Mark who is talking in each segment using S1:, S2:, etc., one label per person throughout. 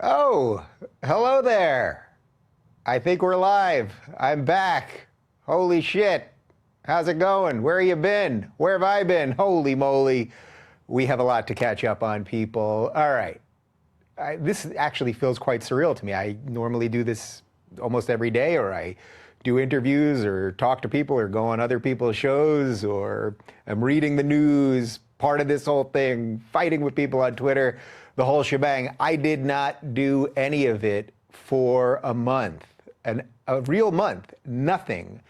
S1: Oh, hello there. I think we're live. I'm back. Holy shit. How's it going? Where you been? Where have I been? Holy moly. We have a lot to catch up on, people. All right. This actually feels quite surreal to me. I normally do this almost every day, or I do interviews or talk to people or go on other people's shows, or I'm reading the news, part of this whole thing, fighting with people on Twitter, the whole shebang. I did not do any of it for a month, a real month, nothing.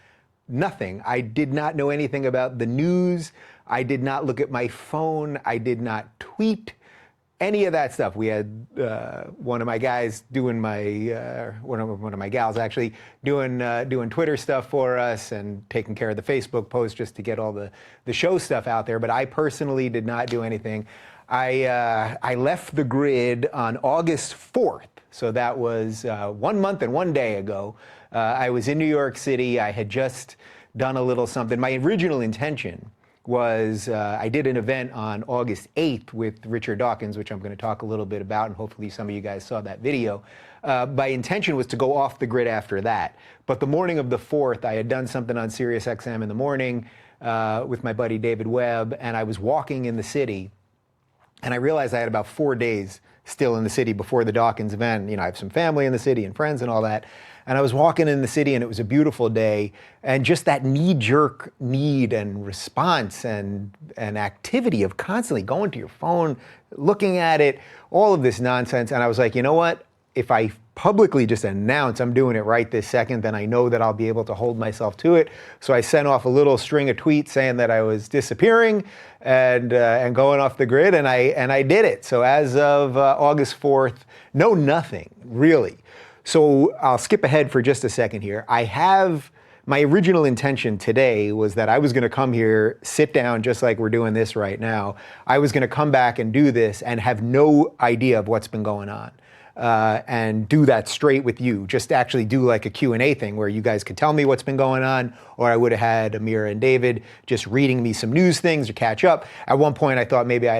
S1: Nothing. I did not know anything about the news. I did not look at my phone. I did not tweet any of that stuff. We had one of my guys doing one of my gals actually doing Twitter stuff for us and taking care of the Facebook post just to get all the show stuff out there. But I personally did not do anything. I left the grid on August 4th. So that was 1 month and 1 day ago. I was in New York City. I had just done a little something. My original intention was I did an event on August 8th with Richard Dawkins, which I'm going to talk a little bit about, and hopefully some of you guys saw that video. My intention was to go off the grid after that. But the morning of the 4th, I had done something on Sirius XM in the morning with my buddy David Webb, and I was walking in the city, and I realized I had about 4 days still in the city before the Dawkins event. You know, I have some family in the city and friends and all that. And I was walking in the city and it was a beautiful day. And just that knee-jerk need and response and activity of constantly going to your phone, looking at it, all of this nonsense. And I was like, you know what? If I publicly just announce I'm doing it right this second, then I know that I'll be able to hold myself to it. So I sent off a little string of tweets saying that I was disappearing and going off the grid, and I did it. So as of August 4th, nothing really. So I'll skip ahead for just a second here. My original intention today was that I was going to come here, sit down just like we're doing this right now. I was going to come back and do this and have no idea of what's been going on. And do that straight with you. Just actually do like a Q&A thing where you guys could tell me what's been going on, or I would have had Amira and David just reading me some news things to catch up. At one point I thought maybe I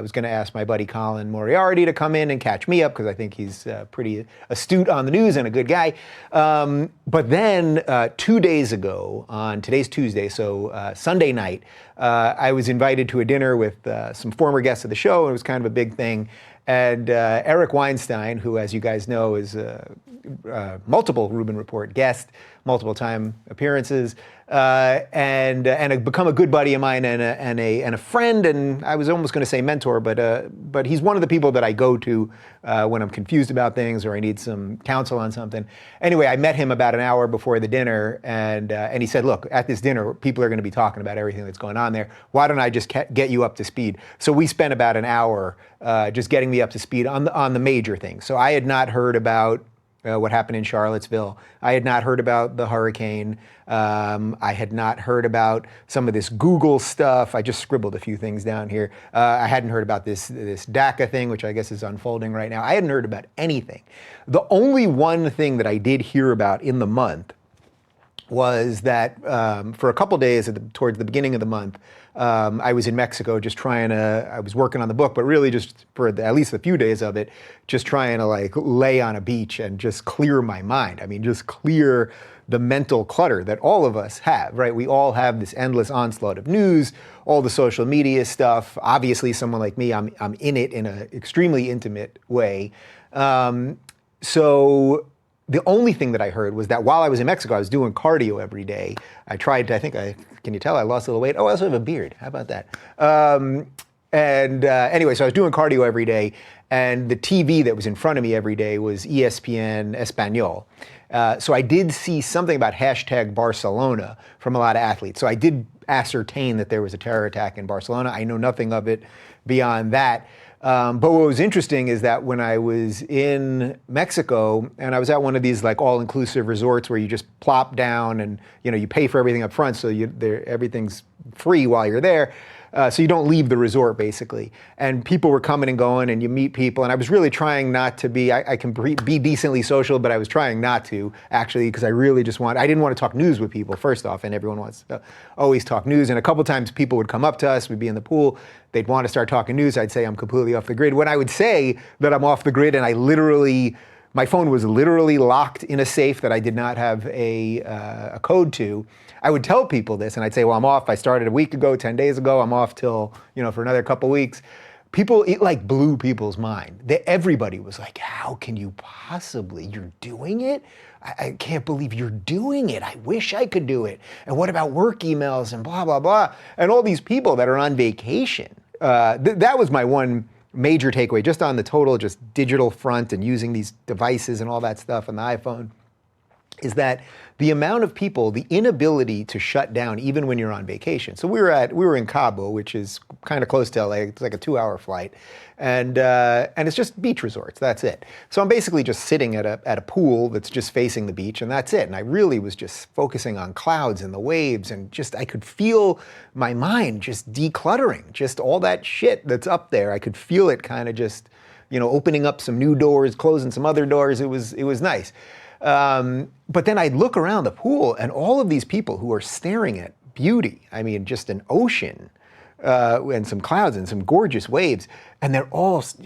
S1: was going to ask my buddy Colin Moriarty to come in and catch me up because I think he's pretty astute on the news and a good guy. But then 2 days ago, on today's Tuesday, so Sunday night, I was invited to a dinner with some former guests of the show, and it was kind of a big thing. And Eric Weinstein, who, as you guys know, is a multiple Rubin Report guest, multiple time appearances, and become a good buddy of mine and a friend, and I was almost going to say mentor, but he's one of the people that I go to when I'm confused about things or I need some counsel on something. Anyway, I met him about an hour before the dinner, and he said, "Look, at this dinner, people are going to be talking about everything that's going on there. Why don't I just get you up to speed?" So we spent about an hour just getting me up to speed on the major things. So I had not heard about what happened in Charlottesville. I had not heard about the hurricane. I had not heard about some of this Google stuff. I just scribbled a few things down here. I hadn't heard about this DACA thing, which I guess is unfolding right now. I hadn't heard about anything. The only one thing that I did hear about in the month was that for a couple days towards the beginning of the month, I was in Mexico just I was working on the book, but really just for at least a few days of it, just trying to like lay on a beach and just clear my mind. I mean, just clear the mental clutter that all of us have, right? We all have this endless onslaught of news, all the social media stuff. Obviously, someone like me, I'm in it in an extremely intimate way. So the only thing that I heard was that while I was in Mexico, I was doing cardio every day. Can you tell I lost a little weight? Oh, I also have a beard. How about that? Anyway, so I was doing cardio every day, and the TV that was in front of me every day was ESPN Espanol. So I did see something about hashtag Barcelona from a lot of athletes. So I did ascertain that there was a terror attack in Barcelona. I know nothing of it beyond that. But what was interesting is that when I was in Mexico and I was at one of these like all-inclusive resorts where you just plop down and you pay for everything up front, so everything's free while you're there. So you don't leave the resort, basically. And people were coming and going, and you meet people. And I was really trying not to be, I can be decently social, but I was trying not to, actually, because I really just I didn't want to talk news with people, first off, and everyone wants to always talk news. And a couple times people would come up to us, we'd be in the pool, they'd want to start talking news, I'd say I'm completely off the grid. When I would say that I'm off the grid and my phone was literally locked in a safe that I did not have a code to, I would tell people this, and I'd say, well, I'm off. I started a week ago, 10 days ago. I'm off till, for another couple weeks. It like blew people's mind. Everybody was like, how can you possibly? You're doing it? I can't believe you're doing it. I wish I could do it. And what about work emails and blah, blah, blah. And all these people that are on vacation. That was my one major takeaway, just on the total, just digital front and using these devices and all that stuff on the iPhone, is that the amount of people, the inability to shut down even when you're on vacation. So we were in Cabo, which is kind of close to LA. It's like a 2-hour flight, and it's just beach resorts. That's it. So I'm basically just sitting at a pool that's just facing the beach, and that's it. And I really was just focusing on clouds and the waves, and I could feel my mind just decluttering, just all that shit that's up there. I could feel it kind of just, opening up some new doors, closing some other doors. It was nice. But then I'd look around the pool and all of these people who are staring at beauty, I mean, just an ocean, and some clouds and some gorgeous waves. And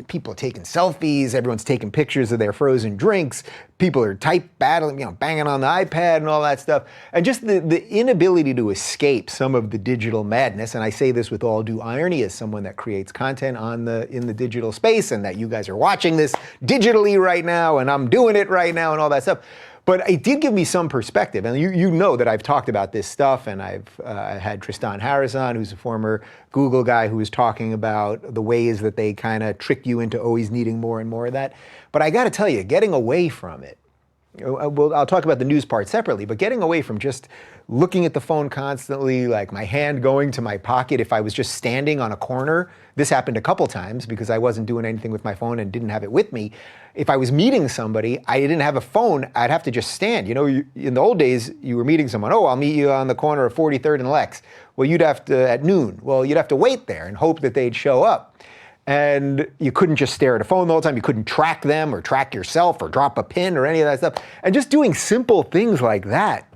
S1: people are taking selfies, everyone's taking pictures of their frozen drinks, people are battling, banging on the iPad and all that stuff. And just the inability to escape some of the digital madness. And I say this with all due irony as someone that creates content in the digital space, and that you guys are watching this digitally right now, and I'm doing it right now and all that stuff. But it did give me some perspective, and you know that I've talked about this stuff, and I've had Tristan Harris on, who's a former Google guy, who was talking about the ways that they kind of trick you into always needing more and more of that. But I got to tell you, getting away from it, I'll talk about the news part separately, but getting away from just looking at the phone constantly, like my hand going to my pocket if I was just standing on a corner. This happened a couple times because I wasn't doing anything with my phone and didn't have it with me. If I was meeting somebody, I didn't have a phone, I'd have to just stand. In the old days, you were meeting someone, I'll meet you on the corner of 43rd and Lex. Well, you'd have to, at noon, you'd have to wait there and hope that they'd show up. And you couldn't just stare at a phone the whole time. You couldn't track them or track yourself or drop a pin or any of that stuff. And just doing simple things like that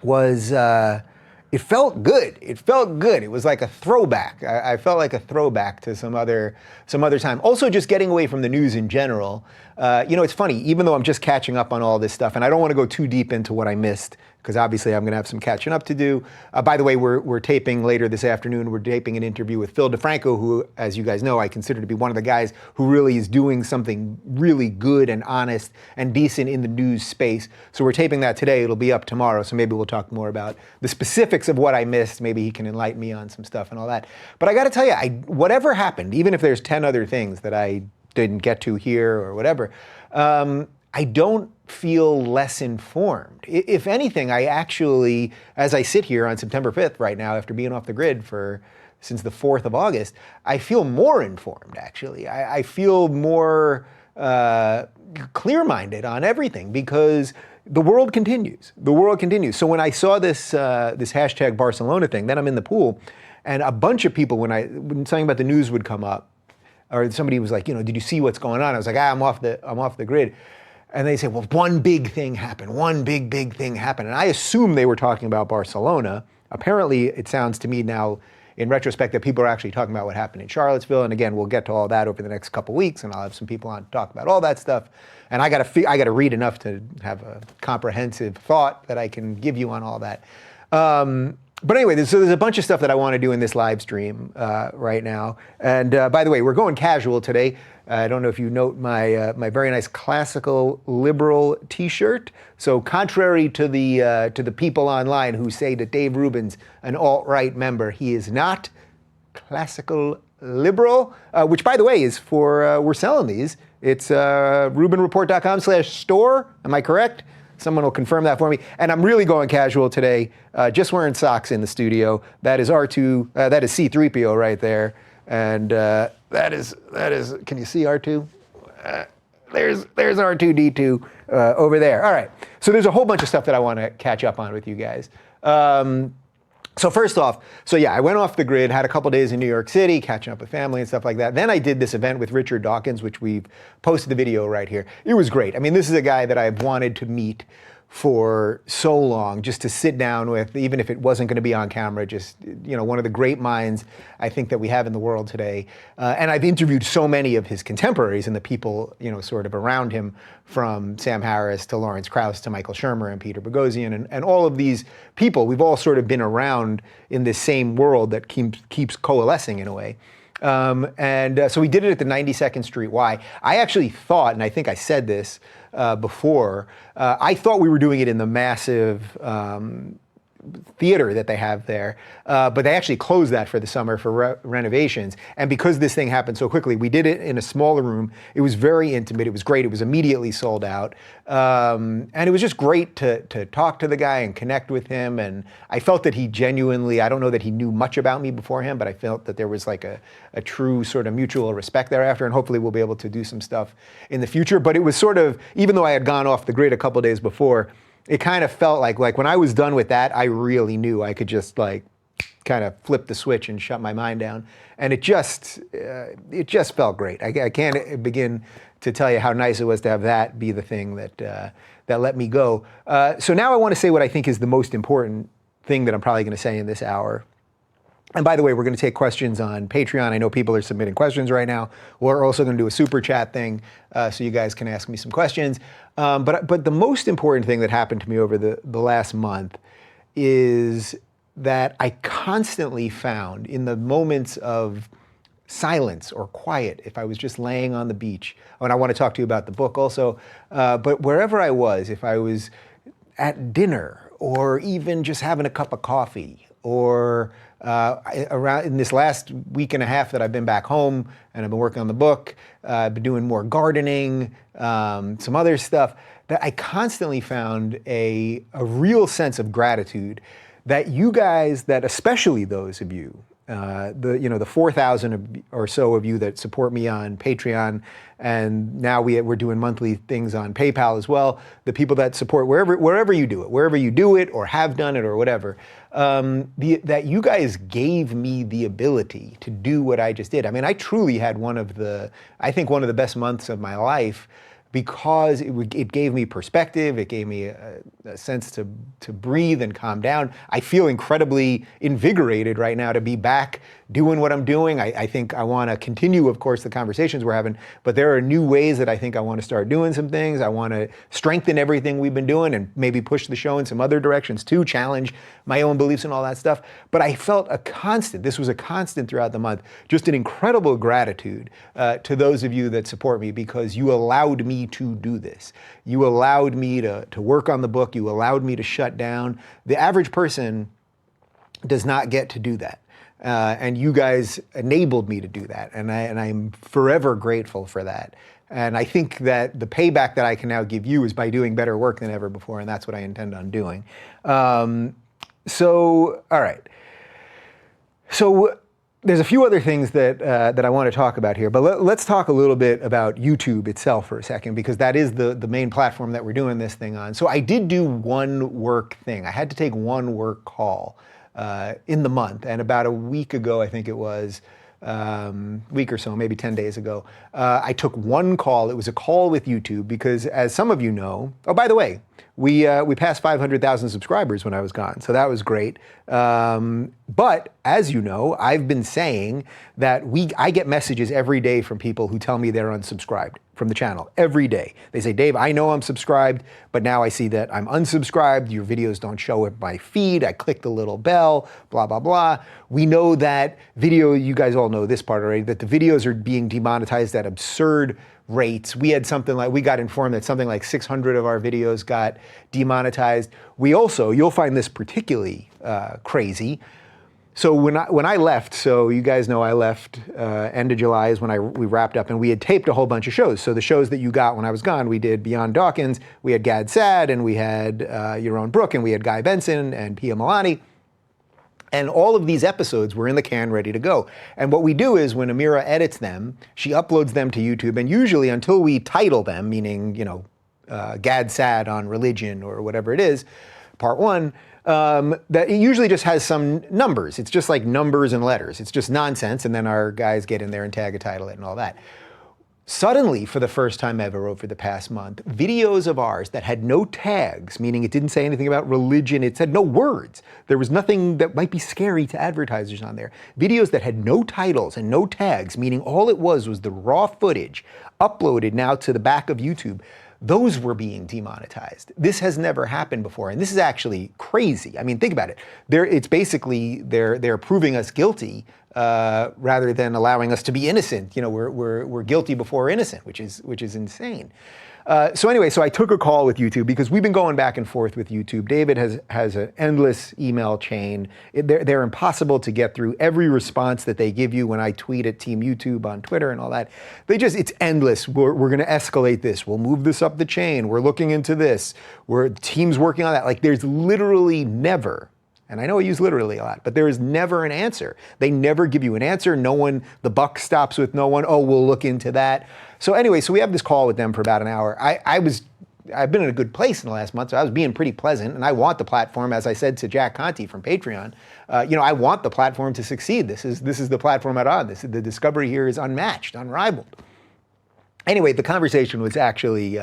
S1: was, it felt good. It felt good. It was like a throwback. I felt like a throwback to some other time. Also, just getting away from the news in general. It's funny, even though I'm just catching up on all this stuff, and I don't want to go too deep into what I missed, because obviously I'm going to have some catching up to do. By the way, we're taping later this afternoon. We're taping an interview with Phil DeFranco, who, as you guys know, I consider to be one of the guys who really is doing something really good and honest and decent in the news space. So we're taping that today. It'll be up tomorrow, so maybe we'll talk more about the specifics of what I missed. Maybe he can enlighten me on some stuff and all that. But I got to tell you, whatever happened, even if there's 10 other things that I didn't get to here or whatever, I don't feel less informed. If anything, I actually, as I sit here on September 5th right now, after being off the grid since the 4th of August, I feel more informed, actually. I feel more clear-minded on everything, because the world continues. The world continues. So when I saw this hashtag Barcelona thing, then I'm in the pool, and a bunch of people, when something about the news would come up, or somebody was like, did you see what's going on? I was like, I'm off the grid. And they say, well, one big thing happened. One big thing happened. And I assume they were talking about Barcelona. Apparently, it sounds to me now, in retrospect, that people are actually talking about what happened in Charlottesville. And again, we'll get to all that over the next couple weeks, and I'll have some people on to talk about all that stuff. And I got to read enough to have a comprehensive thought that I can give you on all that. But anyway, there's a bunch of stuff that I want to do in this live stream right now. And by the way, we're going casual today. I don't know if you note my very nice classical liberal T-shirt. So contrary to the people online who say that Dave Rubin's an alt-right member, he is not classical liberal. Which, by the way, is for we're selling these. It's rubinreport.com/store. Am I correct? Someone will confirm that for me. And I'm really going casual today, just wearing socks in the studio. That is R2, that is C3PO right there. And that is, can you see R2? There's R2D2 over there. All right, so there's a whole bunch of stuff that I want to catch up on with you guys. So first off, yeah, I went off the grid, had a couple days in New York City, catching up with family and stuff like that. Then I did this event with Richard Dawkins, which we've posted the video right here. It was great. I mean, this is a guy that I've wanted to meet for so long, just to sit down with, even if it wasn't going to be on camera, just, one of the great minds I think that we have in the world today. And I've interviewed so many of his contemporaries and the people, sort of around him, from Sam Harris to Lawrence Krauss to Michael Shermer and Peter Boghossian, and all of these people. We've all sort of been around in this same world that keeps coalescing in a way. So we did it at the 92nd Street Y. I actually thought, and I think I said this before, I thought we were doing it in the massive theater that they have there, but they actually closed that for the summer for renovations. And because this thing happened so quickly, we did it in a smaller room. It was very intimate. It was great. It was immediately sold out. And it was just great to talk to the guy and connect with him. And I felt that he genuinely, I don't know that he knew much about me beforehand, but I felt that there was like a true sort of mutual respect thereafter. And hopefully we'll be able to do some stuff in the future. But it was sort of, even though I had gone off the grid a couple days before, it kind of felt like when I was done with that, I really knew I could just kind of flip the switch and shut my mind down. And it just felt great. I can't begin to tell you how nice it was to have that be the thing that let me go. So now I want to say what I think is the most important thing that I'm probably going to say in this hour. And by the way, we're going to take questions on Patreon. I know people are submitting questions right now. We're also going to do a super chat thing, so you guys can ask me some questions. But the most important thing that happened to me over the last month is that I constantly found, in the moments of silence or quiet, if I was just laying on the beach, and I want to talk to you about the book also, but wherever I was, if I was at dinner or even just having a cup of coffee, or around in this last week and a half that I've been back home and I've been working on the book, I've been doing more gardening, some other stuff, that I constantly found a real sense of gratitude that you guys, that especially those of you, the 4,000 or so of you that support me on Patreon, and now we're doing monthly things on PayPal as well. The people that support wherever you do it, or have done it, or whatever. That you guys gave me the ability to do what I just did. I mean, I truly had one of the best months of my life, because it gave me perspective. It gave me a sense to breathe and calm down. I feel incredibly invigorated right now to be back doing what I'm doing. I think I want to continue, of course, the conversations we're having, but there are new ways that I think I want to start doing some things. I want to strengthen everything we've been doing and maybe push the show in some other directions too, challenge my own beliefs and all that stuff. But I felt this was a constant throughout the month, just an incredible gratitude to those of you that support me, because you allowed me to do this. You allowed me to work on the book. You allowed me to shut down. The average person does not get to do that. And you guys enabled me to do that. And I'm forever grateful for that. And I think that the payback that I can now give you is by doing better work than ever before. And that's what I intend on doing. All right. So there's a few other things that I want to talk about here, but let's talk a little bit about YouTube itself for a second, because that is the main platform that we're doing this thing on. So I did do one work thing. I had to take one work call in the month, and about a week ago, I think it was, week or so, maybe 10 days ago, I took one call. It was a call with YouTube, because as some of you know, oh, by the way, we passed 500,000 subscribers when I was gone, so that was great. But as you know, I've been saying that I get messages every day from people who tell me they're unsubscribed from the channel every day. They say, Dave, I know I'm subscribed, but now I see that I'm unsubscribed. Your videos don't show in my feed. I clicked the little bell, blah, blah, blah. We know that you guys all know this part already, that the videos are being demonetized at absurd rates. We got informed that something like 600 of our videos got demonetized. You'll find this particularly crazy. So when I left, so you guys know I left end of July is when we wrapped up, and we had taped a whole bunch of shows. So the shows that you got when I was gone, we did Beyond Dawkins, we had Gad Sad, and we had Your Own Brook, and we had Guy Benson and Pia Milani. And all of these episodes were in the can, ready to go. And what we do is, when Amira edits them, she uploads them to YouTube, and usually until we title them, meaning, Gad Sad on religion or whatever it is, part one, that it usually just has some numbers. It's just like numbers and letters. It's just nonsense, and then our guys get in there and tag a title it and all that. Suddenly, for the first time ever over the past month, videos of ours that had no tags, meaning it didn't say anything about religion, it said no words. There was nothing that might be scary to advertisers on there. Videos that had no titles and no tags, meaning all it was the raw footage uploaded now to the back of YouTube. Those were being demonetized. This has never happened before, and this is actually crazy. I mean, think about it. It's basically they're proving us guilty rather than allowing us to be innocent. You know, we're guilty before innocent, which is insane. So anyway, so I took a call with YouTube because we've been going back and forth with YouTube. David has an endless email chain. They're impossible to get through. Every response that they give you when I tweet at Team YouTube on Twitter and all that, it's endless. We're going to escalate this. We'll move this up the chain. We're looking into this. Team's working on that. Like there's literally never, and I know I use literally a lot, but there is never an answer. They never give you an answer. The buck stops with no one. Oh, we'll look into that. So anyway, so we have this call with them for about an hour. I've been in a good place in the last month, so I was being pretty pleasant, and I want the platform, as I said to Jack Conte from Patreon, I want the platform to succeed. This is the platform I'm on. The discovery here is unmatched, unrivaled. Anyway, the conversation was actually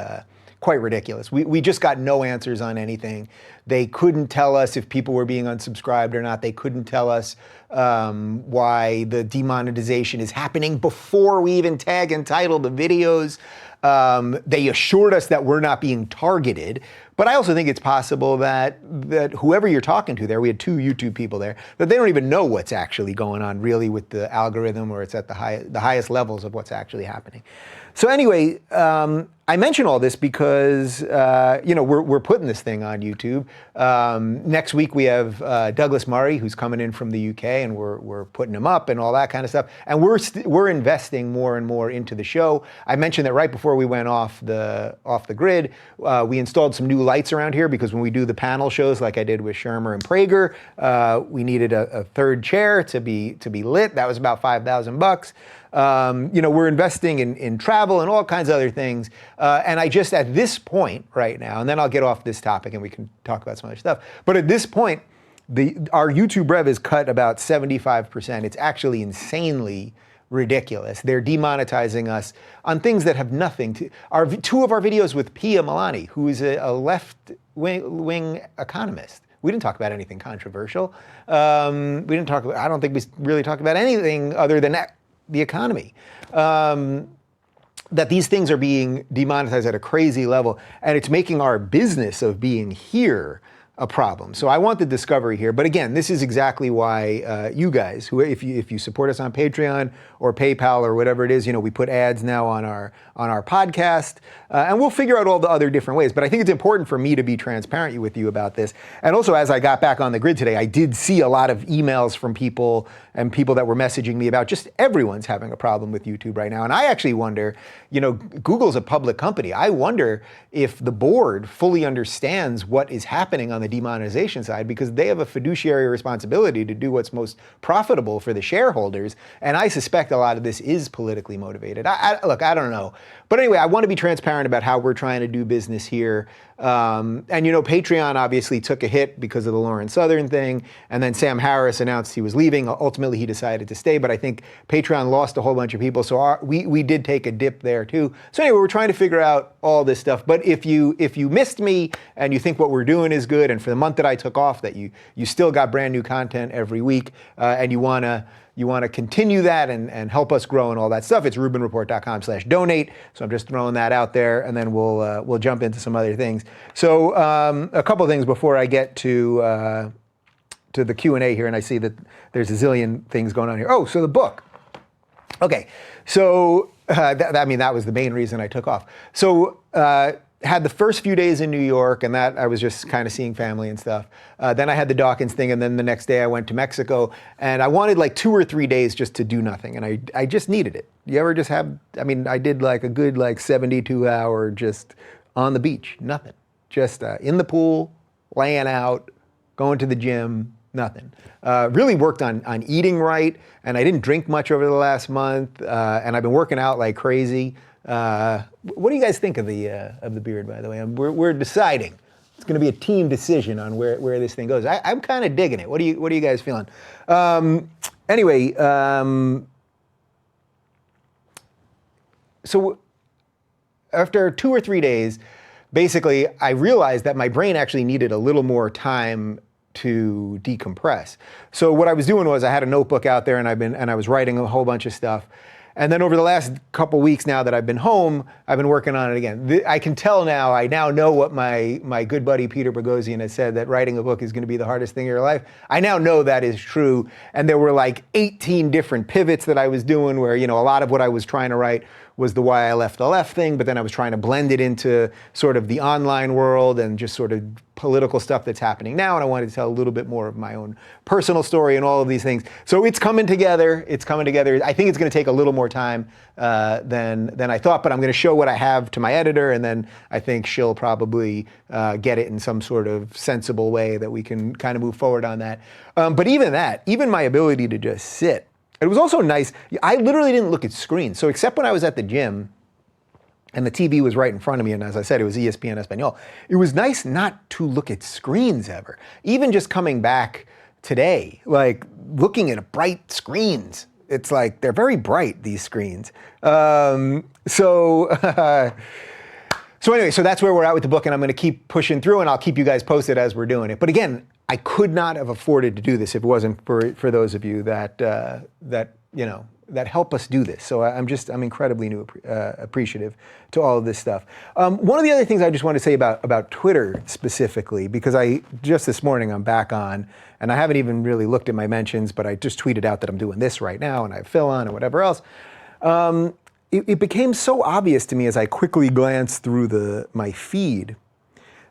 S1: quite ridiculous. We just got no answers on anything. They couldn't tell us if people were being unsubscribed or not. They couldn't tell us why the demonetization is happening before we even tag and title the videos. They assured us that we're not being targeted. But I also think it's possible that whoever you're talking to there, we had 2 YouTube people there, that they don't even know what's actually going on really with the algorithm, or it's at the highest levels of what's actually happening. So anyway, I mention all this because we're putting this thing on YouTube. Next week we have Douglas Murray, who's coming in from the UK, and we're putting him up and all that kind of stuff. And we're investing more and more into the show. I mentioned that right before we went off the grid, we installed some new lights around here because when we do the panel shows, like I did with Shermer and Prager, we needed a third chair to be lit. That was about $5,000. We're investing in travel and all kinds of other things. And I just, at this point right now, and then I'll get off this topic and we can talk about some other stuff. But at this point, our YouTube rev is cut about 75%. It's actually insanely ridiculous. They're demonetizing us on things that have nothing to, 2 of our videos with Pia Milani, who is a left-wing economist. We didn't talk about anything controversial. I don't think we really talked about anything other than the economy. That these things are being demonetized at a crazy level, and it's making our business of being here a problem. So I want the discovery here. But again, this is exactly why you guys, who if you support us on Patreon or PayPal or whatever it is, we put ads now on our podcast, and we'll figure out all the other different ways. But I think it's important for me to be transparent with you about this. And also, as I got back on the grid today, I did see a lot of emails from people that were messaging me about just everyone's having a problem with YouTube right now. And I actually wonder, Google's a public company. I wonder if the board fully understands what is happening on the demonetization side, because they have a fiduciary responsibility to do what's most profitable for the shareholders. And I suspect a lot of this is politically motivated. Look, I don't know. But anyway, I want to be transparent about how we're trying to do business here. And Patreon obviously took a hit because of the Lauren Southern thing. And then Sam Harris announced he was leaving. Ultimately, he decided to stay. But I think Patreon lost a whole bunch of people. So we did take a dip there too. So anyway, we're trying to figure out all this stuff. But if you missed me and you think what we're doing is good, and for the month that I took off, that you still got brand new content every week, and you want to continue that and help us grow and all that stuff, it's rubinreport.com/donate. So I'm just throwing that out there, and then we'll jump into some other things. So a couple things before I get to the Q&A here, and I see that there's a zillion things going on here. Oh, so the book. Okay, so that was the main reason I took off. So had the first few days in New York, and that I was just kind of seeing family and stuff. Then I had the Dawkins thing, and then the next day I went to Mexico, and I wanted like 2 or 3 days just to do nothing, and I just needed it. You ever just have, I did like a good 72-hour just on the beach, nothing. Just in the pool, laying out, going to the gym, nothing. Really worked on eating right, and I didn't drink much over the last month, and I've been working out like crazy. What do you guys think of the beard, by the way? We're deciding. it's going to be a team decision on where this thing goes. I'm kind of digging it. What are you guys feeling? Anyway, so after 2 or 3 days, basically, I realized that my brain actually needed a little more time to decompress. So what I was doing was I had a notebook out there and I was writing a whole bunch of stuff. And then over the last couple weeks now that I've been home, I've been working on it again. I can tell now, I now know what my good buddy Peter Boghossian has said, that writing a book is going to be the hardest thing in your life. I now know that is true. And there were like 18 different pivots that I was doing where, a lot of what I was trying to write was the Why I Left the Left thing, but then I was trying to blend it into sort of the online world and just sort of political stuff that's happening now. And I wanted to tell a little bit more of my own personal story and all of these things. So it's coming together. It's coming together. I think it's going to take a little more time than I thought, but I'm going to show what I have to my editor, and then I think she'll probably get it in some sort of sensible way that we can kind of move forward on that. But even my ability to just sit, it was also nice. I literally didn't look at screens. So except when I was at the gym and the TV was right in front of me, and as I said, it was ESPN Espanol, it was nice not to look at screens ever. Even just coming back today, like looking at bright screens. It's like, they're very bright, these screens. So anyway, so that's where we're at with the book, and I'm going to keep pushing through, and I'll keep you guys posted as we're doing it. But again, I could not have afforded to do this if it wasn't for those of you that help us do this. So I'm incredibly appreciative to all of this stuff. One of the other things I just want to say about Twitter specifically, because just this morning I'm back on, and I haven't even really looked at my mentions, but I just tweeted out that I'm doing this right now, and I have Phil on and whatever else. It became so obvious to me as I quickly glanced through my feed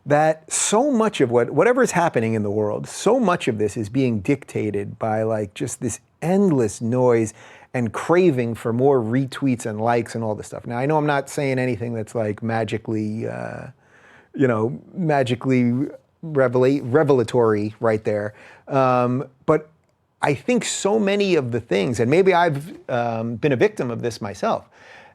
S1: that so much of whatever is happening in the world, so much of this is being dictated by like just this endless noise and craving for more retweets and likes and all this stuff. Now, I know I'm not saying anything that's like magically revelatory right there. But I think so many of the things, and maybe I've been a victim of this myself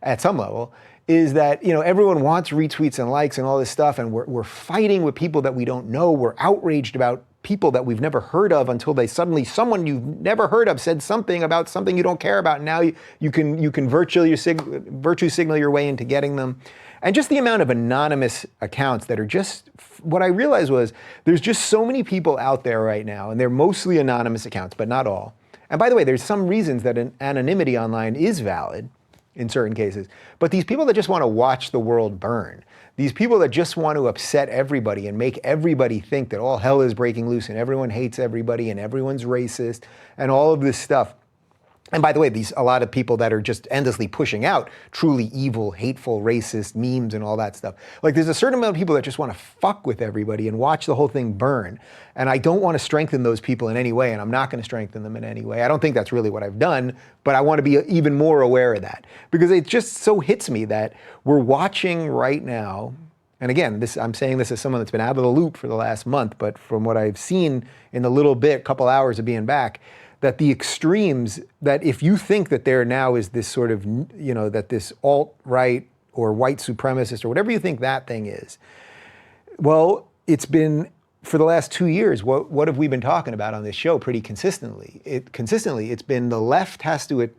S1: at some level, is that everyone wants retweets and likes and all this stuff, and we're fighting with people that we don't know. We're outraged about people that we've never heard of until someone you've never heard of said something about something you don't care about. And now you can virtue signal your way into getting them. And just the amount of anonymous accounts that are just, what I realized was there's just so many people out there right now, and they're mostly anonymous accounts, but not all. And by the way, there's some reasons that anonymity online is valid in certain cases. But these people that just want to watch the world burn, these people that just want to upset everybody and make everybody think that all hell is breaking loose and everyone hates everybody and everyone's racist and all of this stuff. And by the way, a lot of people that are just endlessly pushing out truly evil, hateful, racist memes and all that stuff. Like, there's a certain amount of people that just want to fuck with everybody and watch the whole thing burn. And I don't want to strengthen those people in any way, and I'm not going to strengthen them in any way. I don't think that's really what I've done, but I want to be even more aware of that. Because it just so hits me that we're watching right now, and again, I'm saying this as someone that's been out of the loop for the last month, but from what I've seen in the couple hours of being back, that the extremes, that if you think that there now is this sort of, that this alt-right or white supremacist or whatever you think that thing is, well, it's been, for the last 2 years, what have we been talking about on this show pretty consistently? It's been the left has to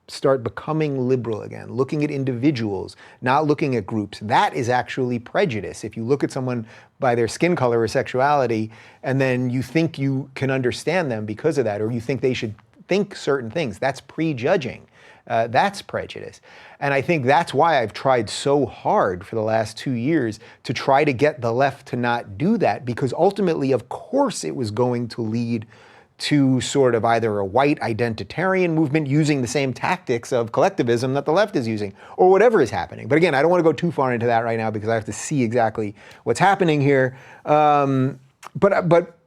S1: start becoming liberal again, looking at individuals, not looking at groups. That is actually prejudice. If you look at someone by their skin color or sexuality, and then you think you can understand them because of that, or you think they should think certain things, that's prejudging. That's prejudice. And I think that's why I've tried so hard for the last 2 years to try to get the left to not do that, because ultimately, of course, it was going to lead to sort of either a white identitarian movement using the same tactics of collectivism that the left is using, or whatever is happening. But again, I don't want to go too far into that right now because I have to see exactly what's happening here. But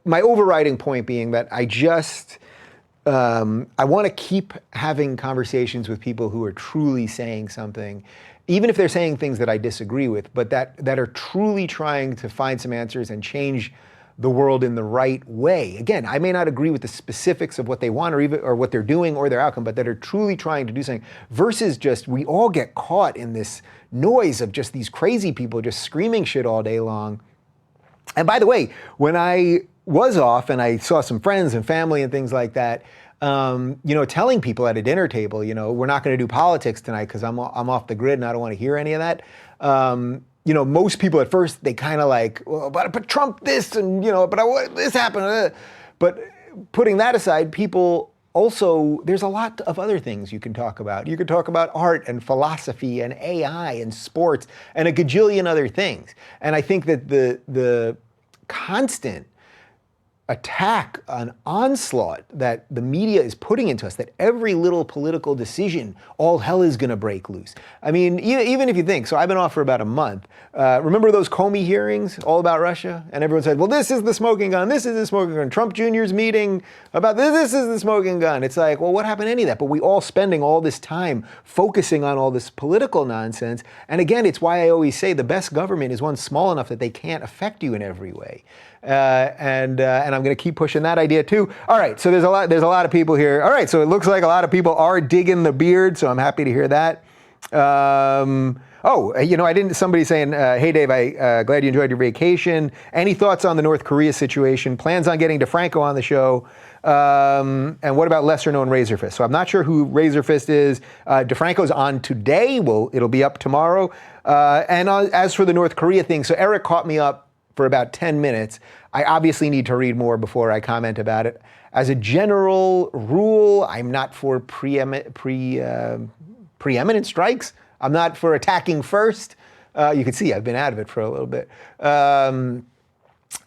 S1: my overriding point being that I want to keep having conversations with people who are truly saying something, even if they're saying things that I disagree with, but that are truly trying to find some answers and change the world in the right way. Again, I may not agree with the specifics of what they want or what they're doing or their outcome, but that are truly trying to do something, versus just we all get caught in this noise of just these crazy people just screaming shit all day long. And by the way, when I was off and I saw some friends and family and things like that, telling people at a dinner table, we're not going to do politics tonight because I'm off the grid and I don't want to hear any of that. Most people at first, they kind of like, well, but Trump this and, this happened. But putting that aside, people also, there's a lot of other things you can talk about. You could talk about art and philosophy and AI and sports and a gajillion other things. And I think that the constant attack, an onslaught that the media is putting into us, that every little political decision, all hell is going to break loose. I mean, even if you think, so I've been off for about a month. Remember those Comey hearings all about Russia? And everyone said, well, this is the smoking gun, this is the smoking gun. Trump Jr.'s meeting about this is the smoking gun. It's like, well, what happened to any of that? But we all spending all this time focusing on all this political nonsense. And again, it's why I always say the best government is one small enough that they can't affect you in every way. And I'm going to keep pushing that idea too. All right, so there's a lot of people here. All right, so it looks like a lot of people are digging the beard, so I'm happy to hear that. Somebody saying, hey Dave, glad you enjoyed your vacation. Any thoughts on the North Korea situation? Plans on getting DeFranco on the show? And what about lesser known Razorfist? So I'm not sure who Razorfist is. DeFranco's on today. It'll be up tomorrow. As for the North Korea thing, so Eric caught me up for about 10 minutes. I obviously need to read more before I comment about it. As a general rule, I'm not for preeminent strikes. I'm not for attacking first. You can see I've been out of it for a little bit.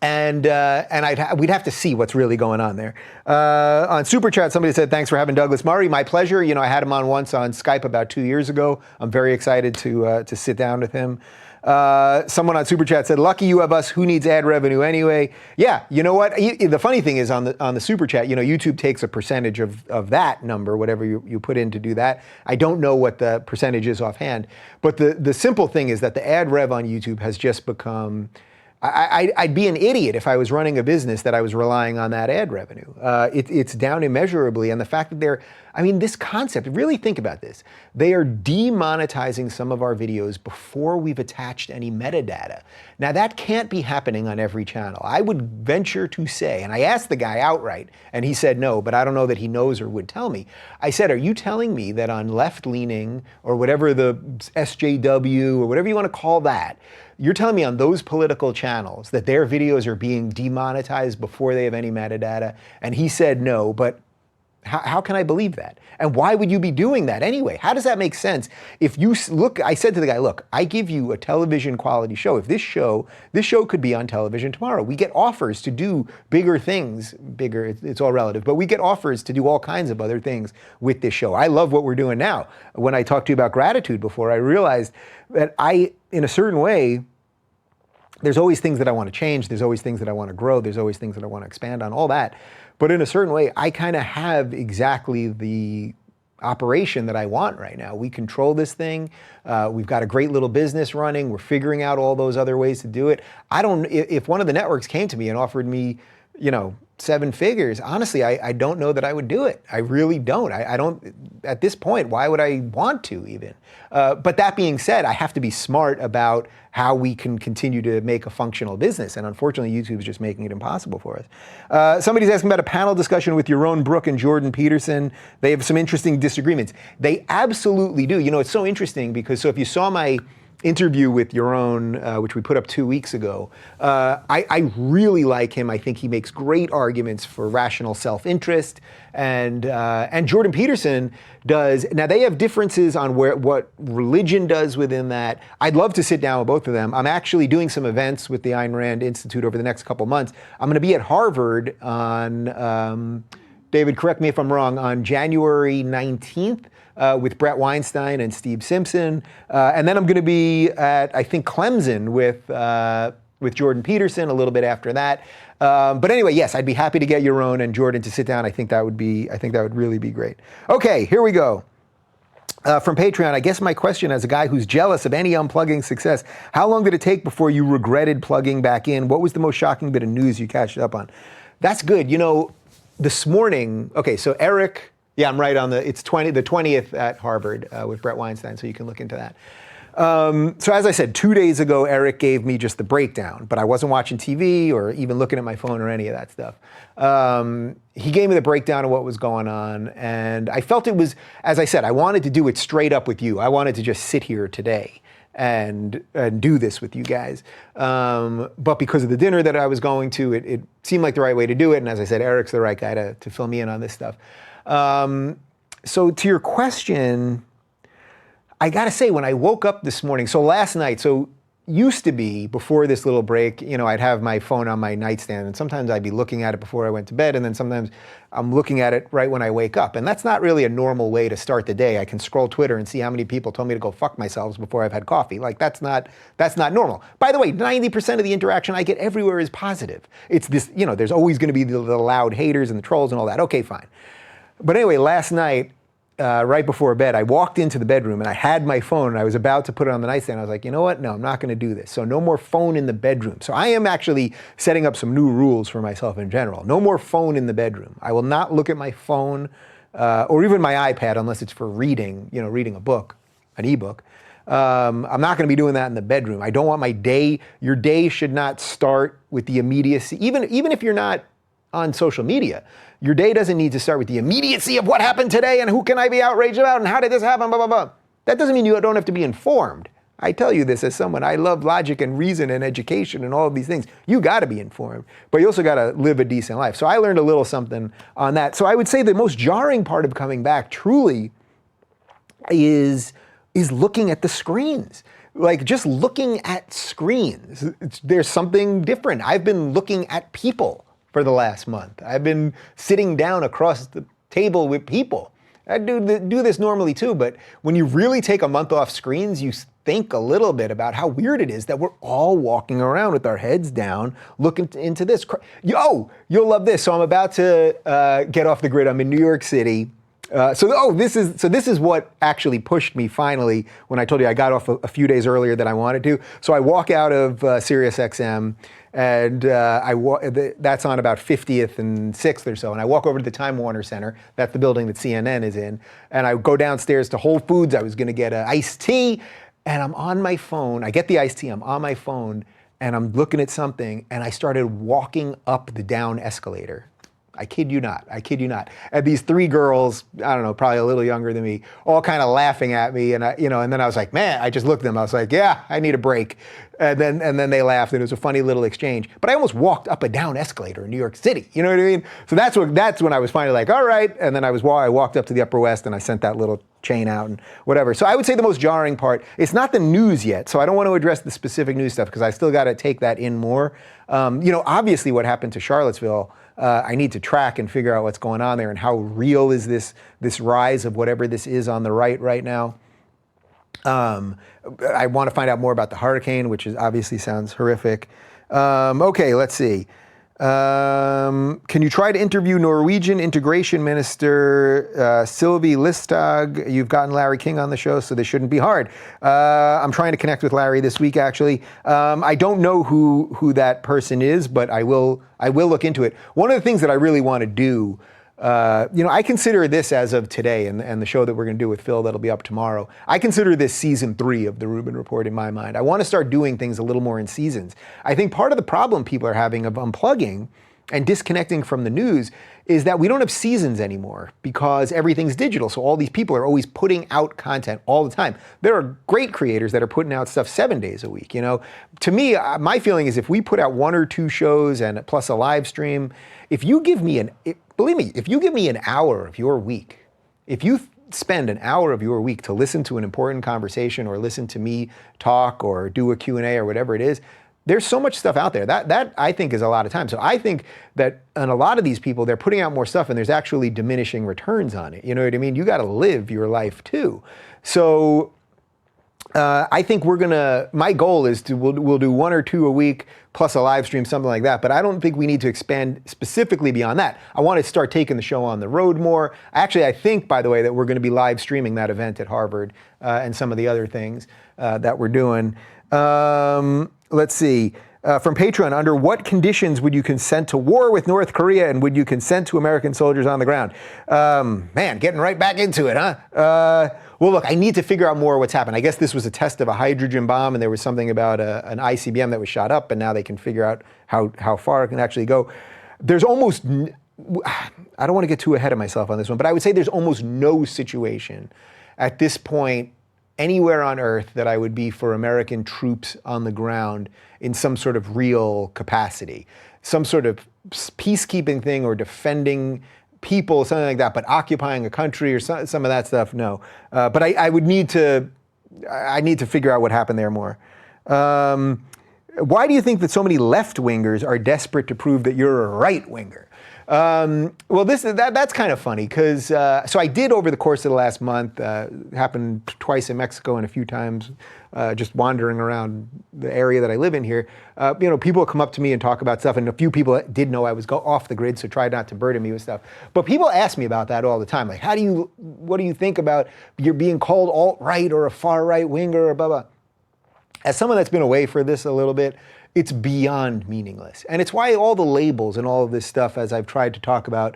S1: We'd have to see what's really going on there. On Super Chat, somebody said, thanks for having Douglas Murray. My pleasure. I had him on once on Skype about 2 years ago. I'm very excited to sit down with him. Someone on Super Chat said, lucky you have us, who needs ad revenue anyway? Yeah, you know what? The funny thing is on the Super Chat, YouTube takes a percentage of that number, whatever you put in to do that. I don't know what the percentage is offhand, but the simple thing is that the ad rev on YouTube has just become, I'd be an idiot if I was running a business that I was relying on that ad revenue. It's down immeasurably, and the fact that this concept, really think about this. They are demonetizing some of our videos before we've attached any metadata. Now that can't be happening on every channel. I would venture to say, and I asked the guy outright, and he said no, but I don't know that he knows or would tell me. I said, are you telling me that on left-leaning, or whatever the SJW, or whatever you want to call that, you're telling me on those political channels that their videos are being demonetized before they have any metadata? And he said no, but how can I believe that? And why would you be doing that anyway? How does that make sense? If you look, I said to the guy, look, I give you a television quality show. If this show could be on television tomorrow. We get offers to do bigger things, it's all relative, but we get offers to do all kinds of other things with this show. I love what we're doing now. When I talked to you about gratitude before, I realized that in a certain way, there's always things that I want to change. There's always things that I want to grow. There's always things that I want to expand on, all that. But in a certain way, I kind of have exactly the operation that I want right now. We control this thing. We've got a great little business running. We're figuring out all those other ways to do it. If one of the networks came to me and offered me, 7 figures, honestly, I don't know that I would do it. I really don't. I don't, at this point, why would I want to even? But that being said, I have to be smart about how we can continue to make a functional business. And unfortunately, YouTube is just making it impossible for us. Somebody's asking about a panel discussion with Yaron Brook and Jordan Peterson. They have some interesting disagreements. They absolutely do. It's so interesting because, if you saw my interview with Yaron, which we put up 2 weeks ago, I really like him. I think he makes great arguments for rational self-interest, and Jordan Peterson does. Now they have differences on what religion does within that. I'd love to sit down with both of them. I'm actually doing some events with the Ayn Rand Institute over the next couple months. I'm going to be at Harvard on, David, correct me if I'm wrong, on January 19th. With Brett Weinstein and Steve Simpson. And then I'm going to be at, I think, Clemson with Jordan Peterson a little bit after that. But anyway, yes, I'd be happy to get Yaron and Jordan to sit down. I think that would really be great. Okay, here we go. From Patreon, I guess my question as a guy who's jealous of any unplugging success, how long did it take before you regretted plugging back in? What was the most shocking bit of news you catched up on? That's good. This morning, okay, so Eric, yeah, I'm right on it's the 20th at Harvard with Brett Weinstein, so you can look into that. So as I said, 2 days ago, Eric gave me just the breakdown, but I wasn't watching TV or even looking at my phone or any of that stuff. He gave me the breakdown of what was going on, and I felt it was, as I said, I wanted to do it straight up with you. I wanted to just sit here today and do this with you guys. But because of the dinner that I was going to, it seemed like the right way to do it. And as I said, Eric's the right guy to fill me in on this stuff. So to your question, I gotta say, when I woke up this morning, so last night, so used to be, before this little break, you know, I'd have my phone on my nightstand, and sometimes I'd be looking at it before I went to bed, and then sometimes I'm looking at it right when I wake up. And that's not really a normal way to start the day. I can scroll Twitter and see how many people told me to go fuck myself before I've had coffee. Like, that's not normal. By the way, 90% of the interaction I get everywhere is positive. It's this, you know, there's always gonna be the loud haters and the trolls and all that. Okay, fine. But anyway, last night, right before bed, I walked into the bedroom and I had my phone and I was about to put it on the nightstand. I was like, you know what? No, I'm not going to do this. So no more phone in the bedroom. So I am actually setting up some new rules for myself in general. No more phone in the bedroom. I will not look at my phone or even my iPad unless it's for reading, you know, reading a book, an ebook. I'm not going to be doing that in the bedroom. I don't want my day, your day should not start with the immediacy, even if you're not on social media. Your day doesn't need to start with the immediacy of what happened today and who can I be outraged about and how did this happen, blah, blah, blah. That doesn't mean you don't have to be informed. I tell you this as someone, I love logic and reason and education and all of these things. You gotta be informed, but you also gotta live a decent life. So I learned a little something on that. So I would say the most jarring part of coming back truly is looking at the screens. Like, just looking at screens, there's something different. I've been looking at people for the last month. I've been sitting down across the table with people. I do this normally too, but when you really take a month off screens, you think a little bit about how weird it is that we're all walking around with our heads down, looking into this. Yo, you'll love this. So I'm about to get off the grid. I'm in New York City. This is what actually pushed me finally when I told you I got off a few days earlier than I wanted to. So I walk out of SiriusXM, and that's on about 50th and 6th or so. And I walk over to the Time Warner Center. That's the building that CNN is in. And I go downstairs to Whole Foods. I was going to get an iced tea, and I'm on my phone. I get the iced tea. I'm on my phone, and I'm looking at something, and I started walking up the down escalator. I kid you not. And these three girls, I don't know, probably a little younger than me, all kind of laughing at me. And and then I was like, man, I just looked at them. I was like, yeah, I need a break. And then they laughed, and it was a funny little exchange. But I almost walked up a down escalator in New York City. You know what I mean? So that's when I was finally like, all right. And then I walked up to the Upper West, and I sent that little chain out and whatever. So I would say the most jarring part, it's not the news yet. So I don't want to address the specific news stuff because I still got to take that in more. Obviously what happened to Charlottesville, I need to track and figure out what's going on there and how real is this rise of whatever this is on the right now. I want to find out more about the hurricane, which obviously sounds horrific. Okay, let's see. Can you try to interview Norwegian Integration Minister Sylvie Listhaug? You've gotten Larry King on the show, so this shouldn't be hard. I'm trying to connect with Larry this week, actually. I don't know who that person is, but I will look into it. One of the things that I really want to do, I consider this as of today and the show that we're going to do with Phil that'll be up tomorrow. I consider this season 3 of the Rubin Report in my mind. I want to start doing things a little more in seasons. I think part of the problem people are having of unplugging and disconnecting from the news is that we don't have seasons anymore because everything's digital. So all these people are always putting out content all the time. There are great creators that are putting out stuff 7 days a week. To me, my feeling is if we put out 1 or 2 shows and plus a live stream, if you give me if you give me an hour of your week, if you spend an hour of your week to listen to an important conversation or listen to me talk or do a Q&A or whatever it is, there's so much stuff out there. That I think is a lot of time. So I think that and a lot of these people, they're putting out more stuff and there's actually diminishing returns on it. You know what I mean? You got to live your life too. So I think my goal is we'll do 1 or 2 a week plus a live stream, something like that. But I don't think we need to expand specifically beyond that. I want to start taking the show on the road more. Actually, I think, by the way, that we're going to be live streaming that event at Harvard and some of the other things that we're doing. Let's see. From Patreon, under what conditions would you consent to war with North Korea, and would you consent to American soldiers on the ground? Man, getting right back into it, huh? Well, look, I need to figure out more what's happened. I guess this was a test of a hydrogen bomb, and there was something about an ICBM that was shot up, and now they can figure out how far it can actually go. There's almost, I don't want to get too ahead of myself on this one, but I would say there's almost no situation at this point anywhere on earth that I would be for American troops on the ground in some sort of real capacity, some sort of peacekeeping thing or defending people, something like that, but occupying a country or some of that stuff, no. But I need to figure out what happened there more. Why do you think that so many left-wingers are desperate to prove that you're a right-winger? Well, that's kind of funny because so I did over the course of the last month, happened twice in Mexico and a few times just wandering around the area that I live in here. People come up to me and talk about stuff, and a few people did know I was off the grid, so tried not to burden me with stuff. But people ask me about that all the time, like, what do you think about you're being called alt-right or a far-right winger or blah blah? As someone that's been away for this a little bit, it's beyond meaningless. And it's why all the labels and all of this stuff, as I've tried to talk about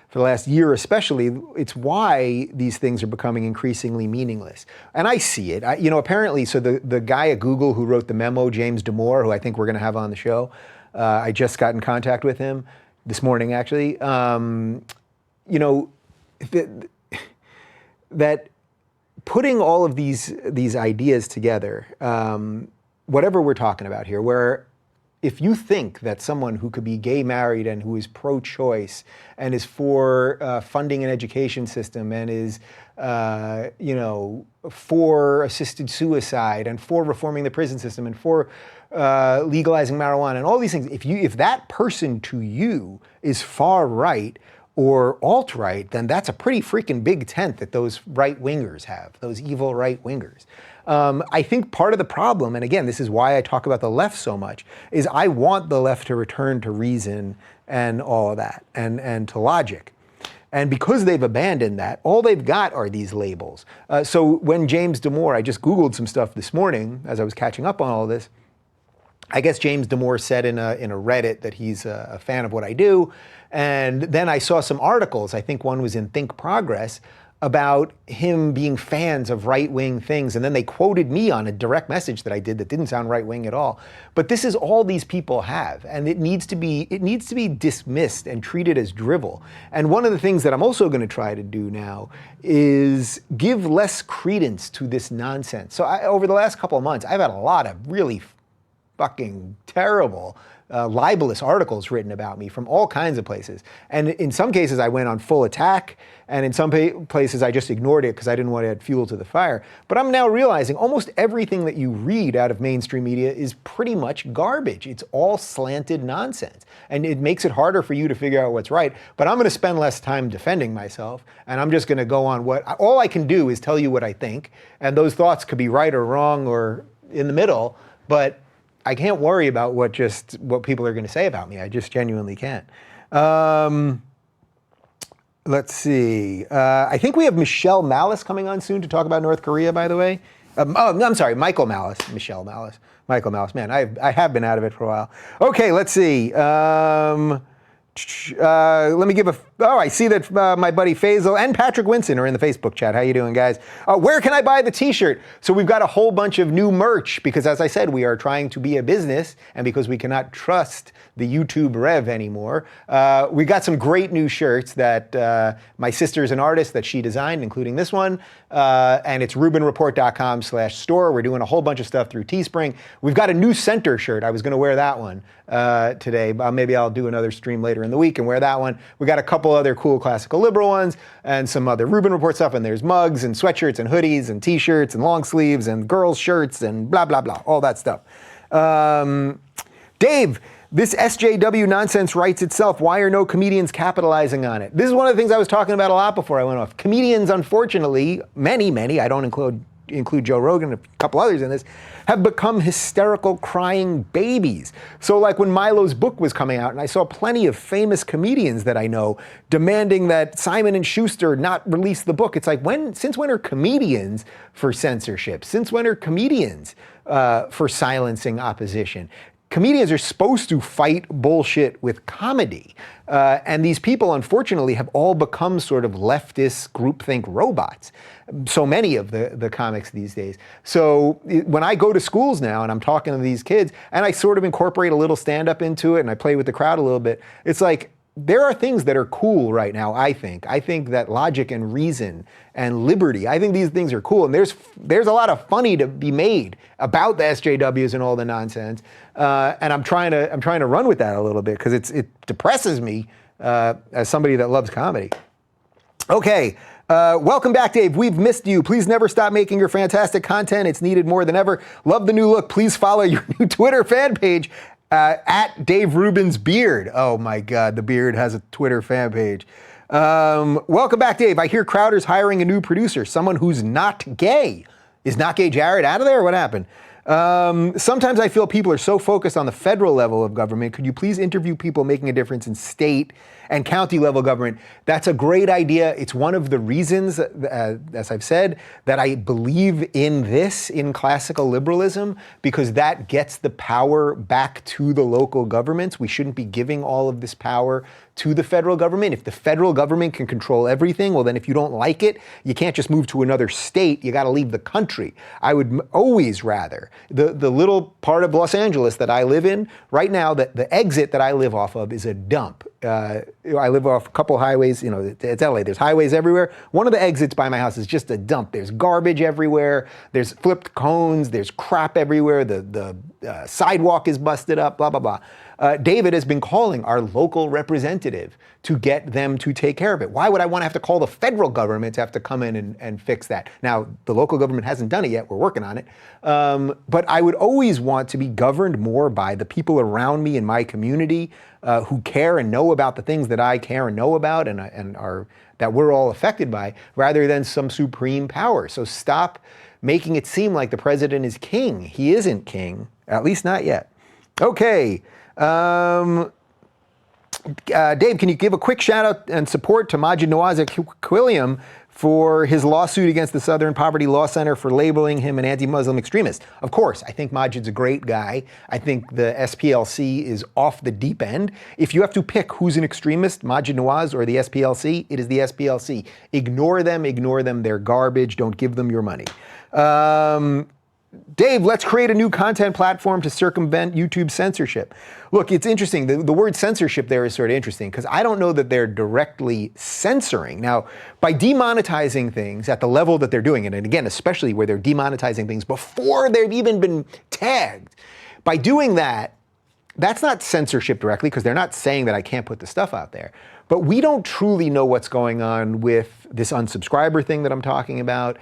S1: for the last year especially, it's why these things are becoming increasingly meaningless. And I see it. Apparently, so the guy at Google who wrote the memo, James Damore, who I think we're going to have on the show, I just got in contact with him this morning, actually. That putting all of these ideas together, whatever we're talking about here, where if you think that someone who could be gay married and who is pro-choice and is for funding an education system and is, for assisted suicide and for reforming the prison system and for legalizing marijuana and all these things, if that person to you is far right or alt-right, then that's a pretty freaking big tent that those right-wingers have, those evil right-wingers. I think part of the problem, and again, this is why I talk about the left so much, is I want the left to return to reason and all of that, and to logic. And because they've abandoned that, all they've got are these labels. So when James Damore, I just Googled some stuff this morning as I was catching up on all of this, I guess James Damore said in a Reddit that he's a fan of what I do. And then I saw some articles, I think one was in Think Progress, about him being fans of right-wing things. And then they quoted me on a direct message that I did that didn't sound right-wing at all. But this is all these people have, and it needs to be dismissed and treated as drivel. And one of the things that I'm also going to try to do now is give less credence to this nonsense. So over the last couple of months, I've had a lot of really fucking terrible libelous articles written about me from all kinds of places. And in some cases I went on full attack, and in some places I just ignored it because I didn't want to add fuel to the fire. But I'm now realizing almost everything that you read out of mainstream media is pretty much garbage. It's all slanted nonsense. And it makes it harder for you to figure out what's right. But I'm going to spend less time defending myself, and I'm just going to go on all I can do is tell you what I think. And those thoughts could be right or wrong or in the middle, but I can't worry about what people are going to say about me. I just genuinely can't. Let's see. I think we have Michelle Malice coming on soon to talk about North Korea, by the way. I'm sorry, Michael Malice. Michelle Malice. Michael Malice. Man, I have been out of it for a while. Okay, let's see. Let me give I see that my buddy Faisal and Patrick Winson are in the Facebook chat. How you doing, guys? Where can I buy the t-shirt? So we've got a whole bunch of new merch because, as I said, we are trying to be a business, and because we cannot trust the YouTube rev anymore, we got some great new shirts that my sister's an artist that she designed, including this one, and it's rubinreport.com/store. We're doing a whole bunch of stuff through Teespring. We've got a new center shirt. I was going to wear that one today. Maybe I'll do another stream later in the week and wear that one. We got a couple other cool classical liberal ones and some other Rubin Report stuff, and there's mugs and sweatshirts and hoodies and t-shirts and long sleeves and girls' shirts and blah, blah, blah, all that stuff. Dave, this SJW nonsense writes itself. Why are no comedians capitalizing on it? This is one of the things I was talking about a lot before I went off. Comedians, unfortunately, many, I don't include Joe Rogan and a couple others in this, have become hysterical crying babies. So like when Milo's book was coming out, and I saw plenty of famous comedians that I know demanding that Simon & Schuster not release the book. It's like, since when are comedians for censorship? Since when are comedians for silencing opposition? comedians are supposed to fight bullshit with comedy. And these people, unfortunately, have all become sort of leftist groupthink robots. So many of the comics these days. So when I go to schools now and I'm talking to these kids and I sort of incorporate a little stand-up into it and I play with the crowd a little bit, it's like, there are things that are cool right now, I think. I think that logic and reason and liberty, I think these things are cool. And there's a lot of funny to be made about the SJWs and all the nonsense. And I'm trying to run with that a little bit because it depresses me as somebody that loves comedy. Okay, welcome back, Dave. We've missed you. Please never stop making your fantastic content. It's needed more than ever. Love the new look. Please follow your new Twitter fan page. At Dave Rubin's Beard. Oh my God, the Beard has a Twitter fan page. Welcome back, Dave. I hear Crowder's hiring a new producer, someone who's not gay. Is Not Gay Jared out of there? What happened? Sometimes I feel people are so focused on the federal level of government. Could you please interview people making a difference in state and county level government? That's a great idea. It's one of the reasons, as I've said, that I believe in classical liberalism, because that gets the power back to the local governments. We shouldn't be giving all of this power to the federal government. If the federal government can control everything, well then if you don't like it, you can't just move to another state, you gotta leave the country. I would always rather, the little part of Los Angeles that I live in, right now, the exit that I live off of is a dump. I live off a couple highways, it's LA, there's highways everywhere. One of the exits by my house is just a dump. There's garbage everywhere, there's flipped cones, there's crap everywhere, the sidewalk is busted up, blah, blah, blah. David has been calling our local representative to get them to take care of it. Why would I want to have to call the federal government to have to come in and fix that? Now, the local government hasn't done it yet. We're working on it. But I would always want to be governed more by the people around me in my community who care and know about the things that I care and know about and are that we're all affected by, rather than some supreme power. So stop making it seem like the president is king. He isn't king, at least not yet. Okay. Dave, can you give a quick shout out and support to Maajid Nawaz Quilliam for his lawsuit against the Southern Poverty Law Center for labeling him an anti-Muslim extremist? Of course, I think Maajid's a great guy. I think the SPLC is off the deep end. If you have to pick who's an extremist, Maajid Nawaz or the SPLC, it is the SPLC. Ignore them, they're garbage, don't give them your money. Dave, let's create a new content platform to circumvent YouTube censorship. Look, it's interesting. The word censorship there is sort of interesting because I don't know that they're directly censoring. Now, by demonetizing things at the level that they're doing it, and again, especially where they're demonetizing things before they've even been tagged, by doing that, that's not censorship directly because they're not saying that I can't put the stuff out there. But we don't truly know what's going on with this unsubscriber thing that I'm talking about,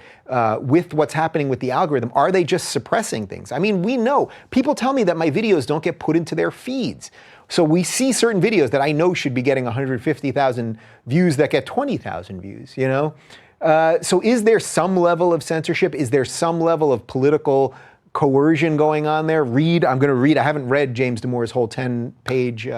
S1: with what's happening with the algorithm. Are they just suppressing things? I mean, we know. People tell me that my videos don't get put into their feeds. So we see certain videos that I know should be getting 150,000 views that get 20,000 views, So is there some level of censorship? Is there some level of political coercion going on there? I'm going to read. I haven't read James Damore's whole 10-page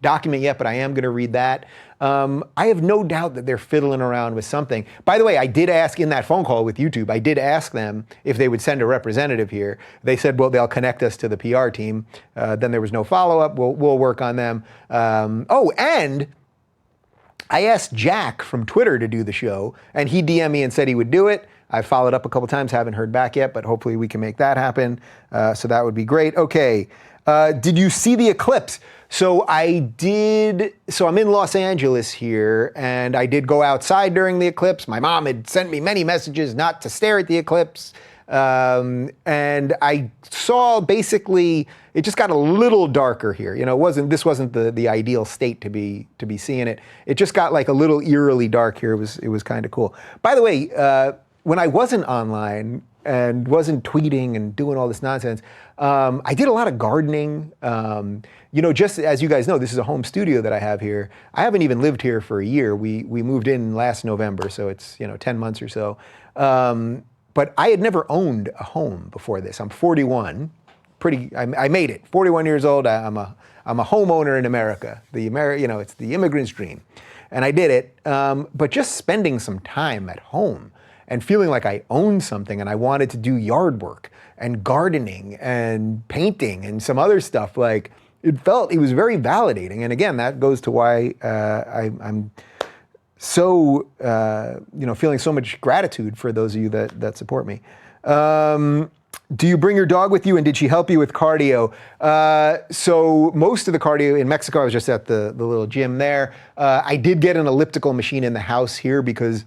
S1: document yet, but I am going to read that. I have no doubt that they're fiddling around with something. By the way, I did ask in that phone call with YouTube, I did ask them if they would send a representative here. They said, well, they'll connect us to the PR team. Then there was no follow-up. We'll work on them. And I asked Jack from Twitter to do the show, and he DM'd me and said he would do it. I followed up a couple times, haven't heard back yet, but hopefully we can make that happen. So that would be great. Okay. Did you see the eclipse? So I did. So I'm in Los Angeles here, and I did go outside during the eclipse. My mom had sent me many messages not to stare at the eclipse. And I saw basically, it just got a little darker here. This wasn't the ideal state to be seeing it. It just got like a little eerily dark here. It was kind of cool. By the way, when I wasn't online and wasn't tweeting and doing all this nonsense, I did a lot of gardening. Just as you guys know, this is a home studio that I have here. I haven't even lived here for a year. We moved in last November, so it's 10 months or so. But I had never owned a home before this. I'm 41. I made it. 41 years old. I'm a homeowner in America. It's the immigrant's dream, and I did it. But just spending some time at home and feeling like I owned something and I wanted to do yard work and gardening and painting and some other stuff. Like it was very validating. And again, that goes to why I'm so, feeling so much gratitude for those of you that support me. Do you bring your dog with you, and did she help you with cardio? So most of the cardio in Mexico, I was just at the little gym there. I did get an elliptical machine in the house here because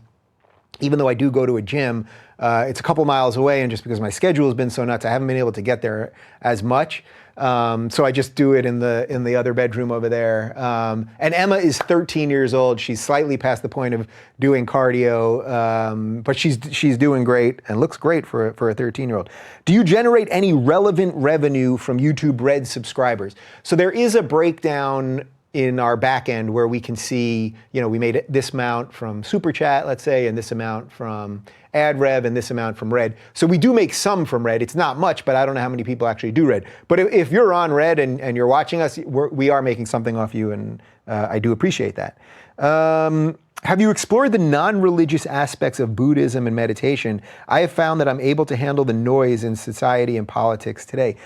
S1: even though I do go to a gym, it's a couple miles away, and just because my schedule has been so nuts, I haven't been able to get there as much. So I just do it in the other bedroom over there. And Emma is 13 years old. She's slightly past the point of doing cardio, but she's doing great and looks great for a 13-year-old. Do you generate any relevant revenue from YouTube Red subscribers? So there is a breakdown in our back end where we can see, we made this amount from Super Chat, let's say, and this amount from Ad Rev, and this amount from Red. So we do make some from Red. It's not much, but I don't know how many people actually do Red. But if you're on Red and you're watching us, we are making something off you, and I do appreciate that. Have you explored the non-religious aspects of Buddhism and meditation? I have found that I'm able to handle the noise in society and politics today.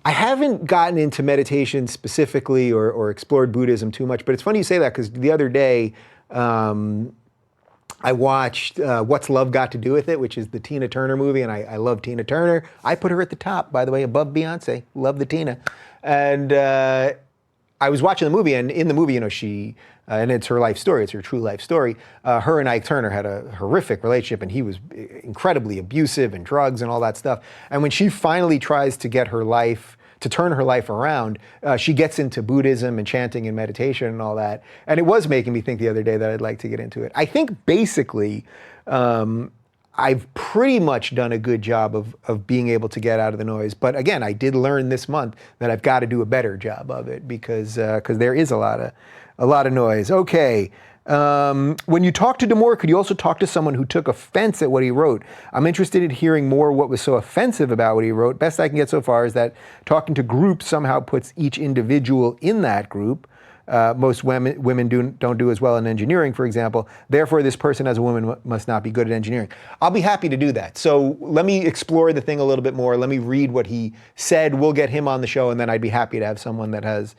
S1: I haven't gotten into meditation specifically or explored Buddhism too much, but it's funny you say that because the other day I watched What's Love Got to Do With It, which is the Tina Turner movie, and I love Tina Turner. I put her at the top, by the way, above Beyonce. Love the Tina. And I was watching the movie, and in the movie, she, and it's her life story, it's her true life story. Her and Ike Turner had a horrific relationship, and he was incredibly abusive and drugs and all that stuff. And when she finally tries to get her life, to turn her life around, she gets into Buddhism and chanting and meditation and all that. And it was making me think the other day that I'd like to get into it. I think basically, I've pretty much done a good job of being able to get out of the noise. But again, I did learn this month that I've got to do a better job of it because there is a lot of noise. Okay. When you talk to Damore, could you also talk to someone who took offense at what he wrote? I'm interested in hearing more what was so offensive about what he wrote. Best I can get so far is that talking to groups somehow puts each individual in that group. Most women don't do as well in engineering, for example. Therefore, this person as a woman must not be good at engineering. I'll be happy to do that. So let me explore the thing a little bit more. Let me read what he said. We'll get him on the show, and then I'd be happy to have someone that has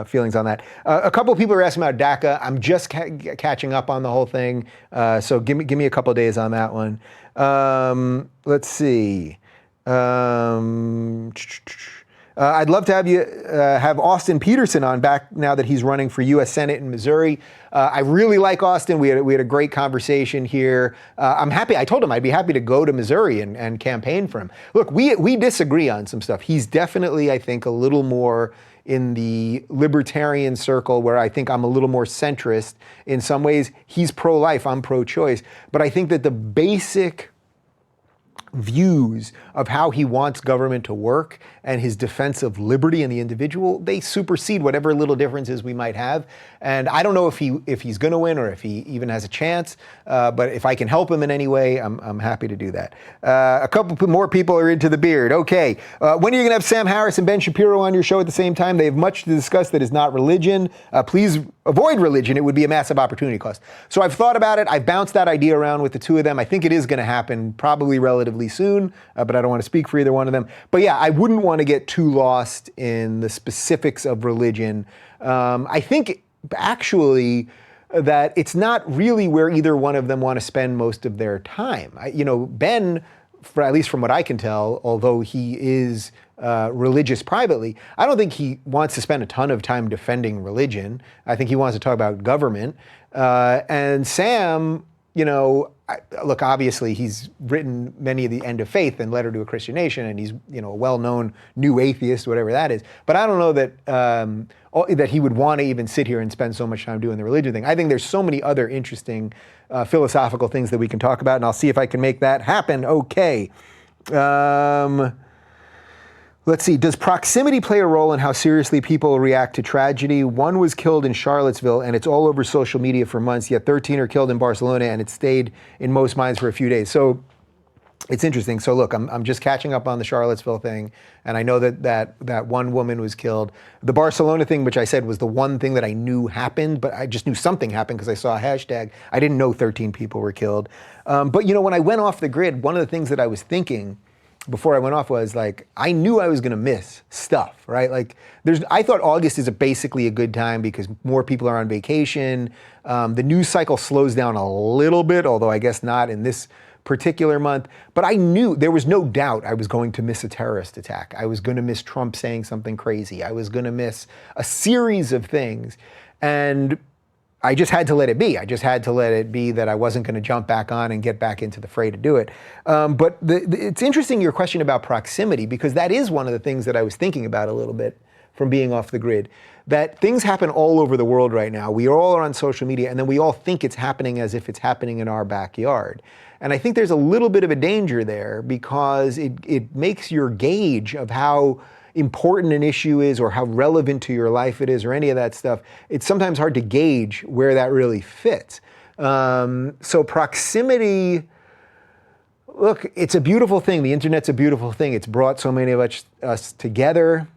S1: feelings on that. A couple of people are asking about DACA. I'm just catching up on the whole thing, so give me a couple of days on that one. Let's see. I'd love to have you have Austin Peterson on back now that he's running for U.S. Senate in Missouri. I really like Austin. We had a great conversation here. I'm happy. I told him I'd be happy to go to Missouri and campaign for him. Look, we disagree on some stuff. He's definitely, I think, a little more in the libertarian circle where I think I'm a little more centrist in some ways. He's pro-life, I'm pro-choice. But I think that the basic views of how he wants government to work and his defense of liberty and the individual, they supersede whatever little differences we might have. And I don't know if he's going to win or if he even has a chance, but if I can help him in any way, I'm happy to do that. A couple more people are into the beard. Okay, when are you going to have Sam Harris and Ben Shapiro on your show at the same time? They have much to discuss that is not religion. Please avoid religion. It would be a massive opportunity cost. So I've thought about it. I've bounced that idea around with the two of them. I think it is going to happen probably relatively soon, but I don't want to speak for either one of them. But yeah, I wouldn't want to get too lost in the specifics of religion. I think actually that it's not really where either one of them want to spend most of their time. Ben, at least from what I can tell, although he is religious privately, I don't think he wants to spend a ton of time defending religion. I think he wants to talk about government. And Sam, look, obviously he's written many of the End of Faith and Letter to a Christian Nation, and he's a well-known new atheist, whatever that is. But I don't know that he would want to even sit here and spend so much time doing the religion thing. I think there's so many other interesting philosophical things that we can talk about, and I'll see if I can make that happen. Okay. Let's see, does proximity play a role in how seriously people react to tragedy? One was killed in Charlottesville, and it's all over social media for months, yet 13 are killed in Barcelona, and it stayed in most minds for a few days. So It's interesting. So look, I'm just catching up on the Charlottesville thing, and I know that one woman was killed. The Barcelona thing, which I said was the one thing that I knew happened, but I just knew something happened because I saw a hashtag. I didn't know 13 people were killed. But when I went off the grid, one of the things that I was thinking before I went off was like, I knew I was gonna miss stuff, right? Like I thought August is basically a good time because more people are on vacation. The news cycle slows down a little bit, although I guess not in this particular month, but I knew there was no doubt I was going to miss a terrorist attack. I was going to miss Trump saying something crazy. I was going to miss a series of things. And I just had to let it be. I just had to let it be that I wasn't going to jump back on and get back into the fray to do it. But it's interesting, your question about proximity, because that is one of the things that I was thinking about a little bit from being off the grid, that things happen all over the world right now. We all are on social media, and then we all think it's happening as if it's happening in our backyard. And I think there's a little bit of a danger there because it makes your gauge of how important an issue is or how relevant to your life it is or any of that stuff. It's sometimes hard to gauge where that really fits. So proximity, look, it's a beautiful thing. The internet's a beautiful thing. It's brought so many of us together.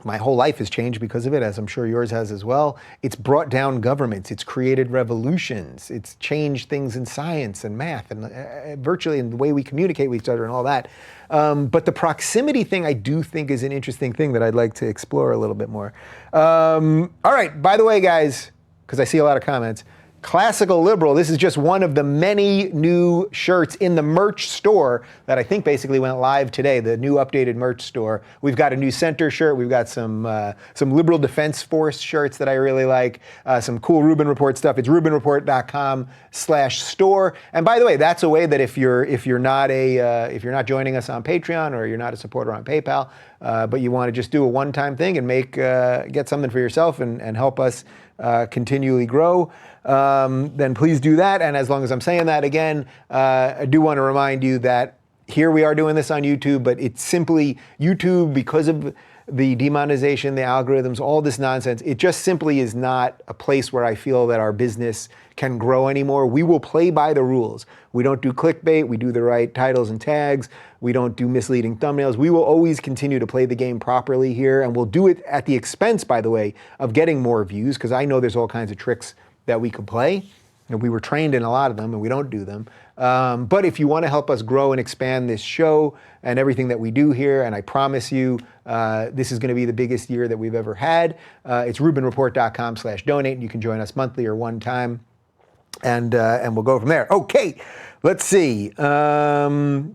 S1: My whole life has changed because of it, as I'm sure yours has as well. It's brought down governments. It's created revolutions. It's changed things in science and math and virtually in the way we communicate with each other and all that. But the proximity thing I do think is an interesting thing that I'd like to explore a little bit more. All right, by the way, guys, because I see a lot of comments, Classical Liberal, this is just one of the many new shirts in the merch store that I think basically went live today, the new updated merch store. We've got a new center shirt. We've got some Liberal Defense Force shirts that I really like, some cool Rubin Report stuff. It's rubinreport.com/store. And by the way, that's a way that if you're not joining us on Patreon or you're not a supporter on PayPal, but you want to just do a one-time thing and get something for yourself and help us continually grow, then please do that. And as long as I'm saying that again, I do want to remind you that here we are doing this on YouTube, but it's simply YouTube because of the demonetization, the algorithms, all this nonsense. It just simply is not a place where I feel that our business can grow anymore. We will play by the rules. We don't do clickbait. We do the right titles and tags. We don't do misleading thumbnails. We will always continue to play the game properly here, and we'll do it at the expense, by the way, of getting more views, because I know there's all kinds of tricks that we could play. And we were trained in a lot of them, and we don't do them. But if you want to help us grow and expand this show and everything that we do here, and I promise you, this is going to be the biggest year that we've ever had. It's rubinreport.com/donate, and you can join us monthly or one time, and we'll go from there. Okay, let's see. Welcome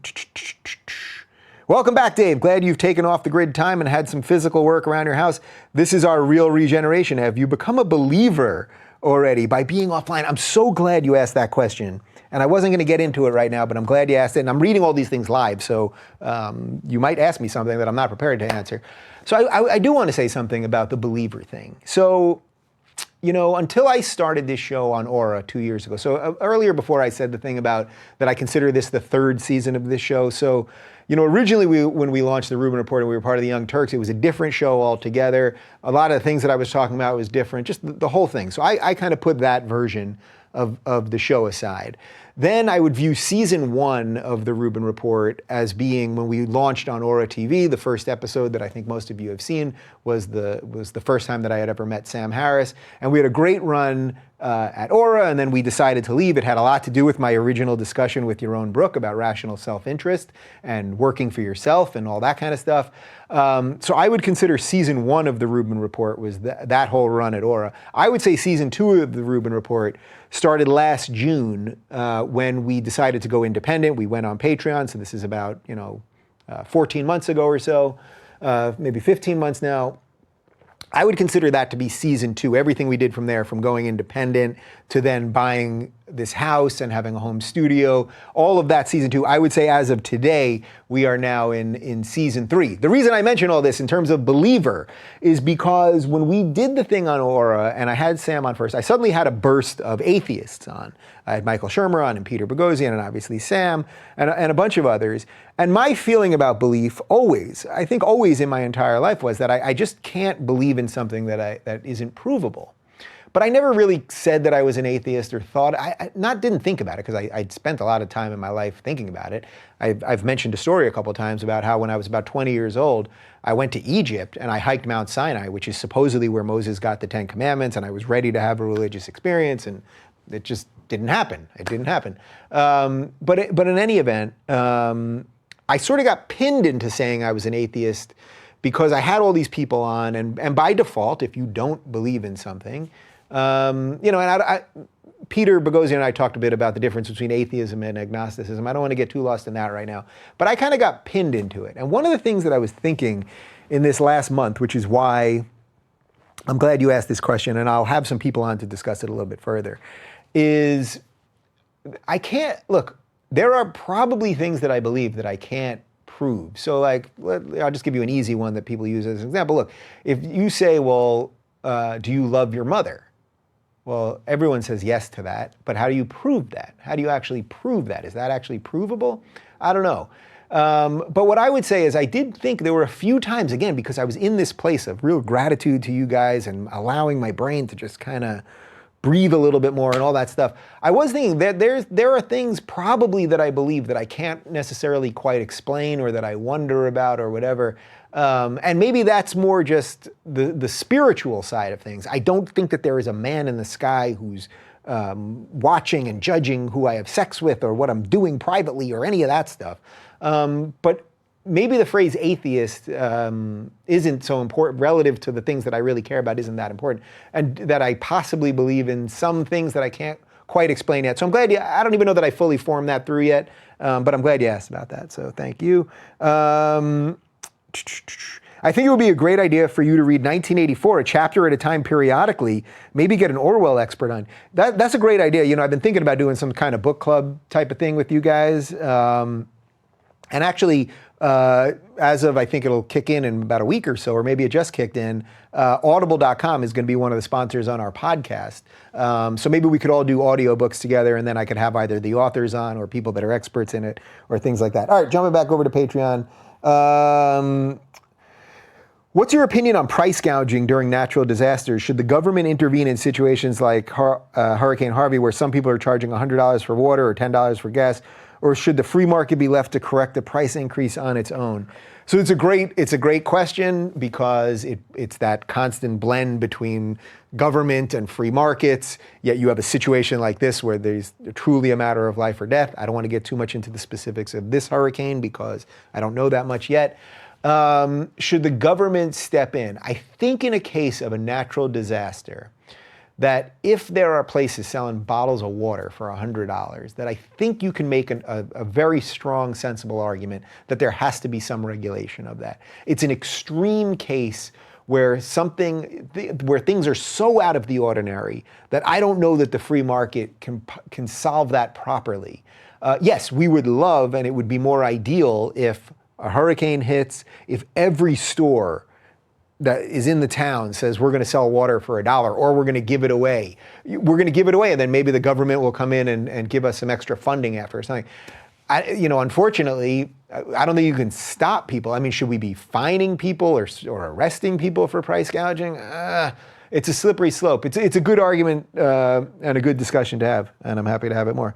S1: back, Dave. Glad you've taken off the grid time and had some physical work around your house. This is our real regeneration. Have you become a believer already by being offline? I'm so glad you asked that question. And I wasn't going to get into it right now, but I'm glad you asked it. And I'm reading all these things live, so you might ask me something that I'm not prepared to answer. So I do want to say something about the believer thing. So, until I started this show on Aura 2 years ago, so earlier before I said the thing about that I consider this the third season of this show. So, originally when we launched the Rubin Report and we were part of the Young Turks, it was a different show altogether. A lot of the things that I was talking about was different, just the whole thing. So I kind of put that version of the show aside. Then I would view season 1 of the Rubin Report as being, when we launched on Aura TV, the first episode that I think most of you have seen was the first time that I had ever met Sam Harris. And we had a great run at Aura, and then we decided to leave. It had a lot to do with my original discussion with Yaron Brook about rational self-interest and working for yourself and all that kind of stuff. So I would consider season 1 of the Rubin Report was that whole run at Aura. I would say season 2 of the Rubin Report started last June when we decided to go independent. We went on Patreon, so this is about 14 months ago or so, maybe 15 months now. I would consider that to be season 2, everything we did from there, from going independent to then buying this house and having a home studio, all of that season 2. I would say as of today, we are now in season 3. The reason I mention all this in terms of believer is because when we did the thing on Aura, and I had Sam on first, I suddenly had a burst of atheists on. I had Michael Shermer on and Peter Boghossian and obviously Sam and a bunch of others. And my feeling about belief always, I think always in my entire life, was that I just can't believe in something that isn't provable. But I never really said that I was an atheist or thought, didn't think about it, because I'd spent a lot of time in my life thinking about it. I've mentioned a story a couple of times about how when I was about 20 years old, I went to Egypt and I hiked Mount Sinai, which is supposedly where Moses got the 10 Commandments, and I was ready to have a religious experience, and it just didn't happen. It didn't happen. But in any event, I sort of got pinned into saying I was an atheist because I had all these people on, and by default, if you don't believe in something, and Peter Boghossian and I talked a bit about the difference between atheism and agnosticism. I don't want to get too lost in that right now, but I kind of got pinned into it. And one of the things that I was thinking in this last month, which is why I'm glad you asked this question, and I'll have some people on to discuss it a little bit further, is there are probably things that I believe that I can't prove. So I'll just give you an easy one that people use as an example. Look, if you say, well, do you love your mother? Well, everyone says yes to that, but how do you prove that? How do you actually prove that? Is that actually provable? I don't know. But what I would say is I did think there were a few times, again, because I was in this place of real gratitude to you guys and allowing my brain to just kind of breathe a little bit more and all that stuff. I was thinking that there are things probably that I believe that I can't necessarily quite explain, or that I wonder about, or whatever. And maybe that's more just the spiritual side of things. I don't think that there is a man in the sky who's watching and judging who I have sex with or what I'm doing privately or any of that stuff. But maybe the phrase atheist isn't so important relative to the things that I really care about, isn't that important, and that I possibly believe in some things that I can't quite explain yet. So I'm glad I don't even know that I fully formed that through yet, but I'm glad you asked about that, so thank you. I think it would be a great idea for you to read 1984, a chapter at a time periodically, maybe get an Orwell expert on. That's a great idea. I've been thinking about doing some kind of book club type of thing with you guys. And actually, as of, I think it'll kick in about a week or so, or maybe it just kicked in, audible.com is going to be one of the sponsors on our podcast. So maybe we could all do audiobooks together, and then I could have either the authors on or people that are experts in it or things like that. All right, jumping back over to Patreon. What's your opinion on price gouging during natural disasters? Should the government intervene in situations like Hurricane Harvey, where some people are charging $100 for water or $10 for gas, or should the free market be left to correct the price increase on its own? So it's a great question, because it's that constant blend between government and free markets, yet you have a situation like this where there's truly a matter of life or death. I don't want to get too much into the specifics of this hurricane because I don't know that much yet. Should the government step in? I think in a case of a natural disaster, that if there are places selling bottles of water for $100, that I think you can make a very strong, sensible argument that there has to be some regulation of that. It's an extreme case where things are so out of the ordinary that I don't know that the free market can solve that properly. Yes, we would love, and it would be more ideal if a hurricane hits, if every store that is in the town says we're going to sell water for $1 or we're going to give it away. We're going to give it away, and then maybe the government will come in and give us some extra funding after or something. Unfortunately, I don't think you can stop people. I mean, should we be fining people or arresting people for price gouging? It's a slippery slope. It's a good argument and a good discussion to have, and I'm happy to have it more.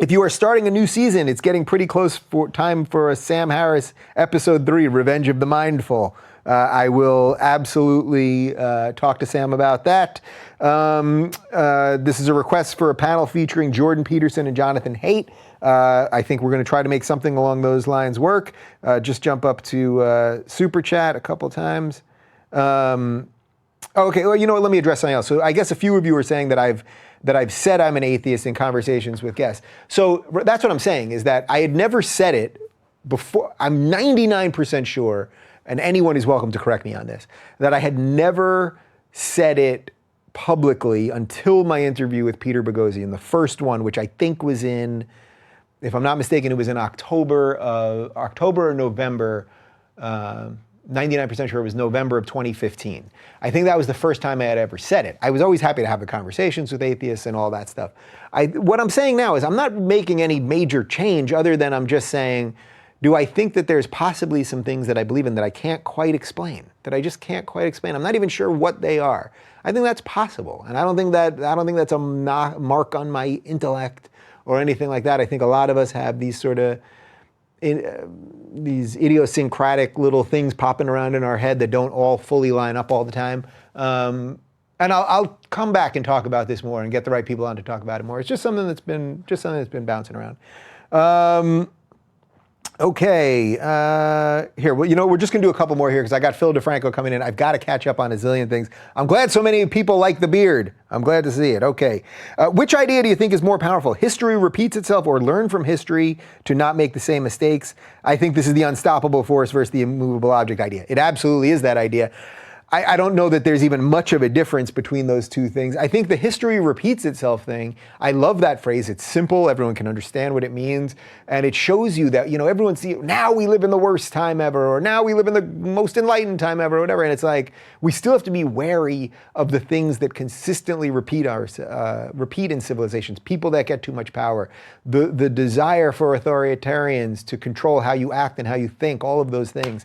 S1: If you are starting a new season, it's getting pretty close for time for a Sam Harris episode 3, Revenge of the Mindful. I will absolutely talk to Sam about that. This is a request for a panel featuring Jordan Peterson and Jonathan Haidt. I think we're going to try to make something along those lines work. Just jump up to Super Chat a couple times. Okay, well, let me address something else. So I guess a few of you are saying that I've said I'm an atheist in conversations with guests. So that's what I'm saying, is that I had never said it before. I'm 99% sure, and anyone is welcome to correct me on this, that I had never said it publicly until my interview with Peter Boghossian, the first one, which I think was in, if I'm not mistaken, it was in October or November, 99% sure it was November of 2015. I think that was the first time I had ever said it. I was always happy to have the conversations with atheists and all that stuff. What I'm saying now is I'm not making any major change, other than I'm just saying Do I think that there's possibly some things that I believe in that I can't quite explain, that I just can't quite explain? I'm not even sure what they are. I think that's possible, and I don't think that's a mark on my intellect or anything like that. I think a lot of us have these sort of these idiosyncratic little things popping around in our head that don't all fully line up all the time. And I'll come back and talk about this more and get the right people on to talk about it more. It's just something that's been bouncing around. Okay, here, well, we're just gonna do a couple more here because I got Phil DeFranco coming in. I've got to catch up on a zillion things. I'm glad so many people like the beard. I'm glad to see it. Okay, which idea do you think is more powerful? History repeats itself, or learn from history to not make the same mistakes? I think this is the unstoppable force versus the immovable object idea. It absolutely is that idea. I don't know that there's even much of a difference between those two things. I think the history repeats itself thing, I love that phrase. It's simple, everyone can understand what it means, and it shows you that, everyone sees, now we live in the worst time ever, or now we live in the most enlightened time ever, or whatever, and it's like, we still have to be wary of the things that consistently repeat in civilizations, people that get too much power, the desire for authoritarians to control how you act and how you think, all of those things.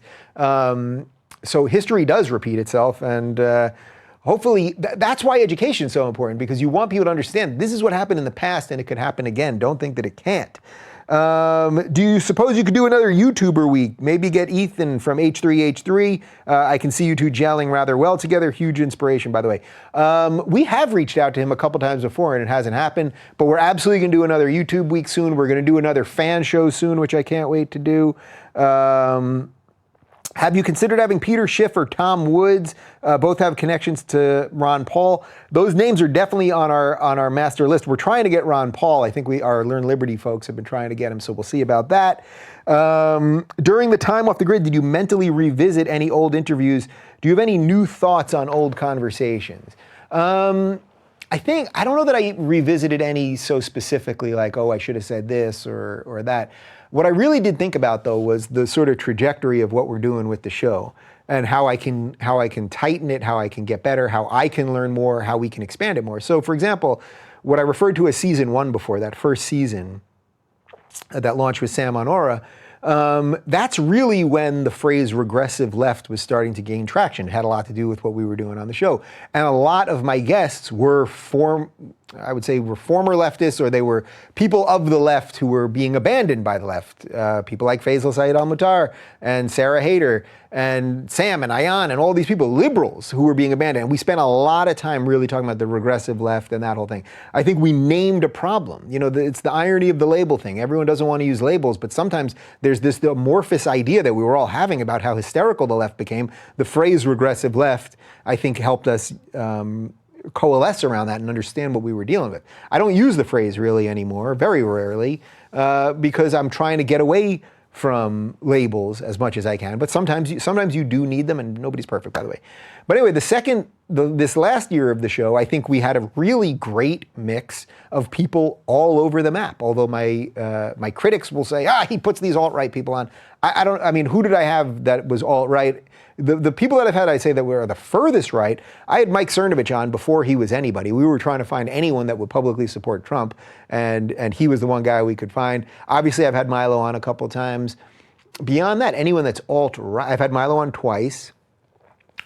S1: So history does repeat itself, and hopefully that's why education is so important, because you want people to understand this is what happened in the past and it could happen again. Don't think that it can't. Do you suppose you could do another YouTuber week? Maybe get Ethan from H3H3. I can see you two gelling rather well together. Huge inspiration, by the way. We have reached out to him a couple times before and it hasn't happened, but we're absolutely going to do another YouTube week soon. We're going to do another fan show soon, which I can't wait to do. Have you considered having Peter Schiff or Tom Woods? Both have connections to Ron Paul. Those names are definitely on our master list. We're trying to get Ron Paul. I think our Learn Liberty folks have been trying to get him, so we'll see about that. During the time off the grid, did you mentally revisit any old interviews? Do you have any new thoughts on old conversations? I don't know that I revisited any so specifically, like, oh, I should have said this or that. What I really did think about, though, was the sort of trajectory of what we're doing with the show and how I can tighten it, how I can get better, how I can learn more, how we can expand it more. So, for example, what I referred to as season 1 before, that first season that launched with Sam on Aura, that's really when the phrase regressive left was starting to gain traction. It had a lot to do with what we were doing on the show. And a lot of my guests were former leftists, or they were people of the left who were being abandoned by the left. People like Faisal Saeed al-Mutar and Sarah Hayter and Sam and Ayan and all these people, liberals who were being abandoned. And we spent a lot of time really talking about the regressive left and that whole thing. I think we named a problem. It's the irony of the label thing. Everyone doesn't want to use labels, but sometimes there's this amorphous idea that we were all having about how hysterical the left became. The phrase regressive left, I think, helped us coalesce around that and understand what we were dealing with. I don't use the phrase really anymore, very rarely, because I'm trying to get away from labels as much as I can. But sometimes you do need them, and nobody's perfect, by the way. But anyway, this last year of the show, I think we had a really great mix of people all over the map. Although my critics will say, he puts these alt-right people on. Who did I have that was alt-right? The people that I've had, I say that were the furthest right. I had Mike Cernovich on before he was anybody. We were trying to find anyone that would publicly support Trump, and he was the one guy we could find. Obviously, I've had Milo on a couple times. Beyond that, anyone that's alt-right, I've had Milo on twice.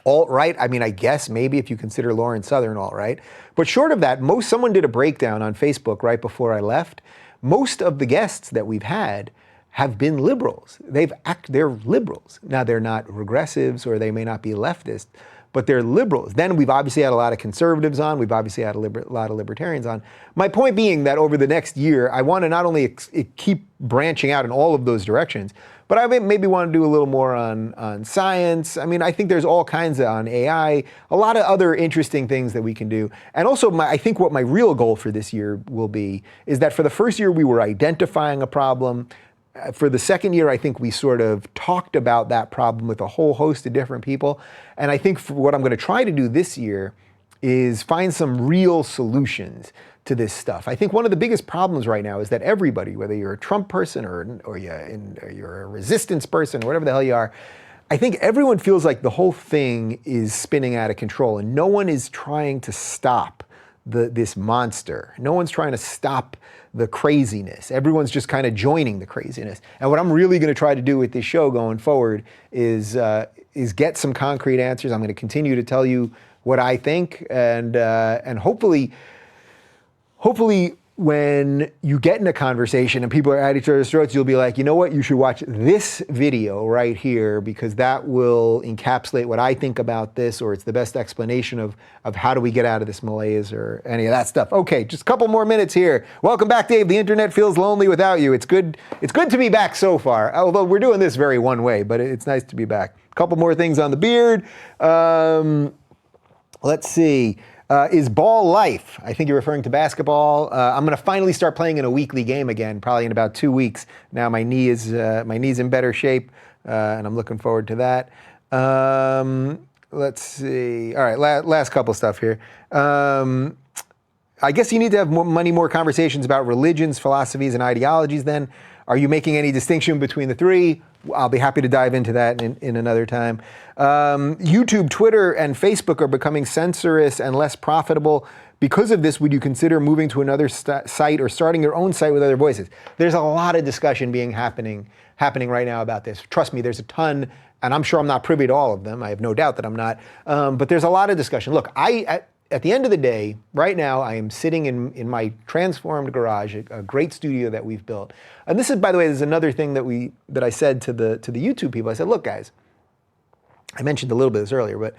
S1: Alt-right, I guess maybe if you consider Lauren Southern alt-right. But short of that, someone did a breakdown on Facebook right before I left. Most of the guests that we've had have been liberals. They're liberals. Now, they're not regressives, or they may not be leftists, but they're liberals. Then we've obviously had a lot of conservatives on. We've obviously had a lot of libertarians on. My point being that over the next year, I want to not only keep branching out in all of those directions, but I maybe want to do a little more on science. I think there's all kinds on AI, a lot of other interesting things that we can do. And also, I think what my real goal for this year will be is that for the first year, we were identifying a problem. For the second year, I think we sort of talked about that problem with a whole host of different people. And I think what I'm going to try to do this year is find some real solutions to this stuff. I think one of the biggest problems right now is that everybody, whether you're a Trump person or you're a resistance person or whatever the hell you are, I think everyone feels like the whole thing is spinning out of control, and no one is trying to stop this monster. No one's trying to stop the craziness. Everyone's just kind of joining the craziness. And what I'm really going to try to do with this show going forward is get some concrete answers. I'm going to continue to tell you what I think, and hopefully when you get in a conversation and people are at each other's throats, you'll be like, you know what, you should watch this video right here, because that will encapsulate what I think about this, or it's the best explanation of how do we get out of this malaise or any of that stuff. Okay, just a couple more minutes here. Welcome back, Dave. The internet feels lonely without you. It's good to be back so far, although we're doing this very one way, but it's nice to be back. A couple more things on the beard. Let's see. Is ball life? I think you're referring to basketball. I'm going to finally start playing in a weekly game again, probably in about 2 weeks. Now my knee's in better shape, and I'm looking forward to that. Let's see. All right, last couple stuff here. I guess you need to have more conversations about religions, philosophies, and ideologies then. Are you making any distinction between the three? I'll be happy to dive into that in another time. YouTube, Twitter, and Facebook are becoming censorious and less profitable. Because of this, would you consider moving to another site or starting your own site with other voices? There's a lot of discussion happening right now about this. Trust me, there's a ton, and I'm sure I'm not privy to all of them. I have no doubt that I'm not. But there's a lot of discussion. Look, at the end of the day, right now, I am sitting in my transformed garage, a great studio that we've built. And this is, by the way, there's another thing that I said to the YouTube people. I said, look, guys, I mentioned a little bit of this earlier, but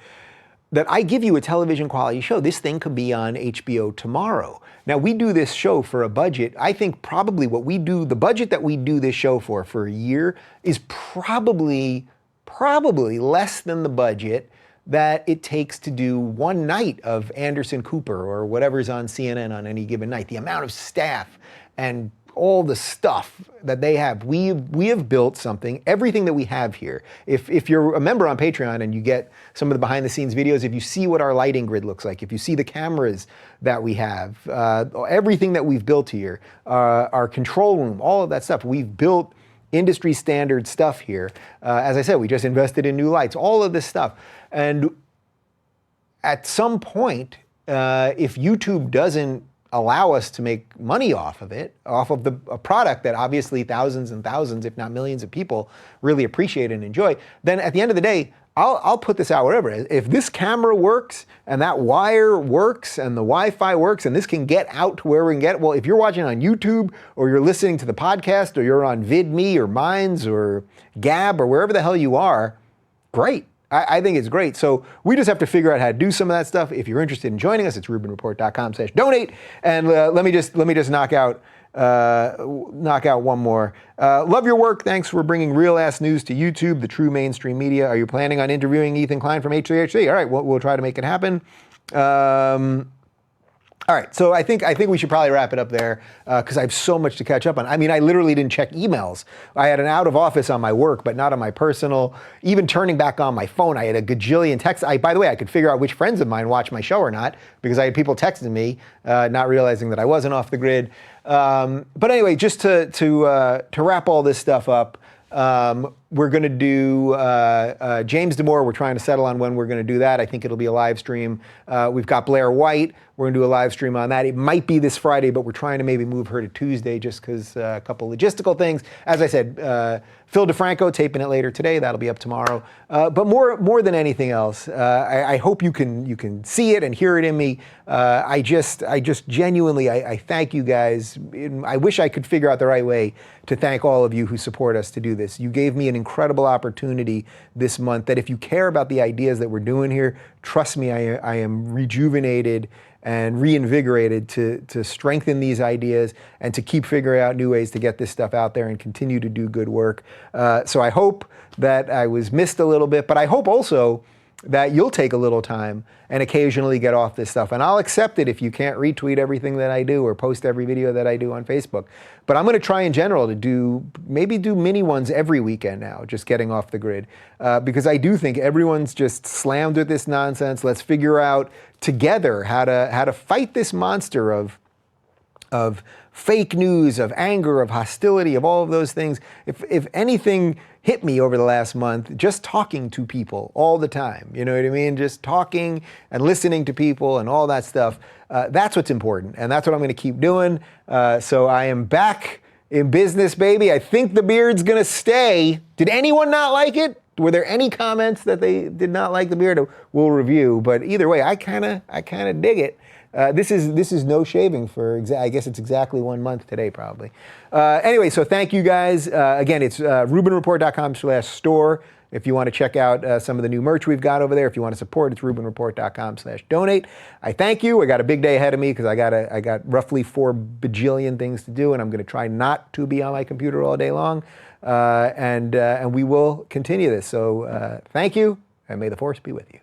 S1: that I give you a television quality show. This thing could be on HBO tomorrow. Now, we do this show for a budget. I think probably the budget that we do this show for a year is probably less than the budget that it takes to do one night of Anderson Cooper or whatever's on CNN on any given night. The amount of staff and all the stuff that they have. We have built something, everything that we have here. If you're a member on Patreon and you get some of the behind the scenes videos, if you see what our lighting grid looks like, if you see the cameras that we have, everything that we've built here, our control room, all of that stuff, we've built industry standard stuff here. As I said, we just invested in new lights, all of this stuff. And at some point, if YouTube doesn't allow us to make money off of it, off of a product that obviously thousands and thousands, if not millions of people really appreciate and enjoy, then at the end of the day, I'll put this out wherever. If this camera works and that wire works and the Wi-Fi works and this can get out to where we can get it, well, if you're watching on YouTube or you're listening to the podcast or you're on VidMe or Minds or Gab or wherever the hell you are, great. I think it's great. So we just have to figure out how to do some of that stuff. If you're interested in joining us, it's rubinreport.com/donate. And let me just knock out one more. Love your work. Thanks for bringing real ass news to YouTube, the true mainstream media. Are you planning on interviewing Ethan Klein from H3H3? All right, we'll try to make it happen. All right, so I think we should probably wrap it up there because I have so much to catch up on. I mean, I literally didn't check emails. I had an out of office on my work, but not on my personal. Even turning back on my phone, I had a gajillion texts. By the way, I could figure out which friends of mine watch my show or not because I had people texting me, not realizing that I wasn't off the grid. But anyway, just to wrap all this stuff up, we're going to do James Damore. We're trying to settle on when we're going to do that. I think it'll be a live stream. We've got Blair White. We're going to do a live stream on that. It might be this Friday, but we're trying to maybe move her to Tuesday just because a couple logistical things. As I said, Phil DeFranco taping it later today. That'll be up tomorrow. But more than anything else, I hope you can see it and hear it in me. I just genuinely, I thank you guys. I wish I could figure out the right way to thank all of you who support us to do this. You gave me an incredible opportunity this month that if you care about the ideas that we're doing here, trust me, I am rejuvenated and reinvigorated to strengthen these ideas and to keep figuring out new ways to get this stuff out there and continue to do good work. So I hope that I was missed a little bit, but I hope also that you'll take a little time and occasionally get off this stuff. And I'll accept it if you can't retweet everything that I do or post every video that I do on Facebook. But I'm going to try in general to maybe do mini ones every weekend now, just getting off the grid. Because I do think everyone's just slammed with this nonsense. Let's figure out together how to fight this monster of of fake news, of anger, of hostility, of all of those things. If anything hit me over the last month, just talking to people all the time, you know what I mean? Just talking and listening to people and all that stuff. That's what's important, and that's what I'm going to keep doing. So I am back in business, baby. I think the beard's going to stay. Did anyone not like it? Were there any comments that they did not like the beard? We'll review, but either way, I kind of dig it. This is no shaving for, I guess it's exactly 1 month today, probably. Anyway, so thank you guys. Again, it's rubinreport.com/store. If you want to check out some of the new merch we've got over there, if you want to support, it's rubinreport.com/donate. I thank you. I got a big day ahead of me because I got roughly 4 bajillion things to do, and I'm going to try not to be on my computer all day long. And we will continue this. So thank you, and may the force be with you.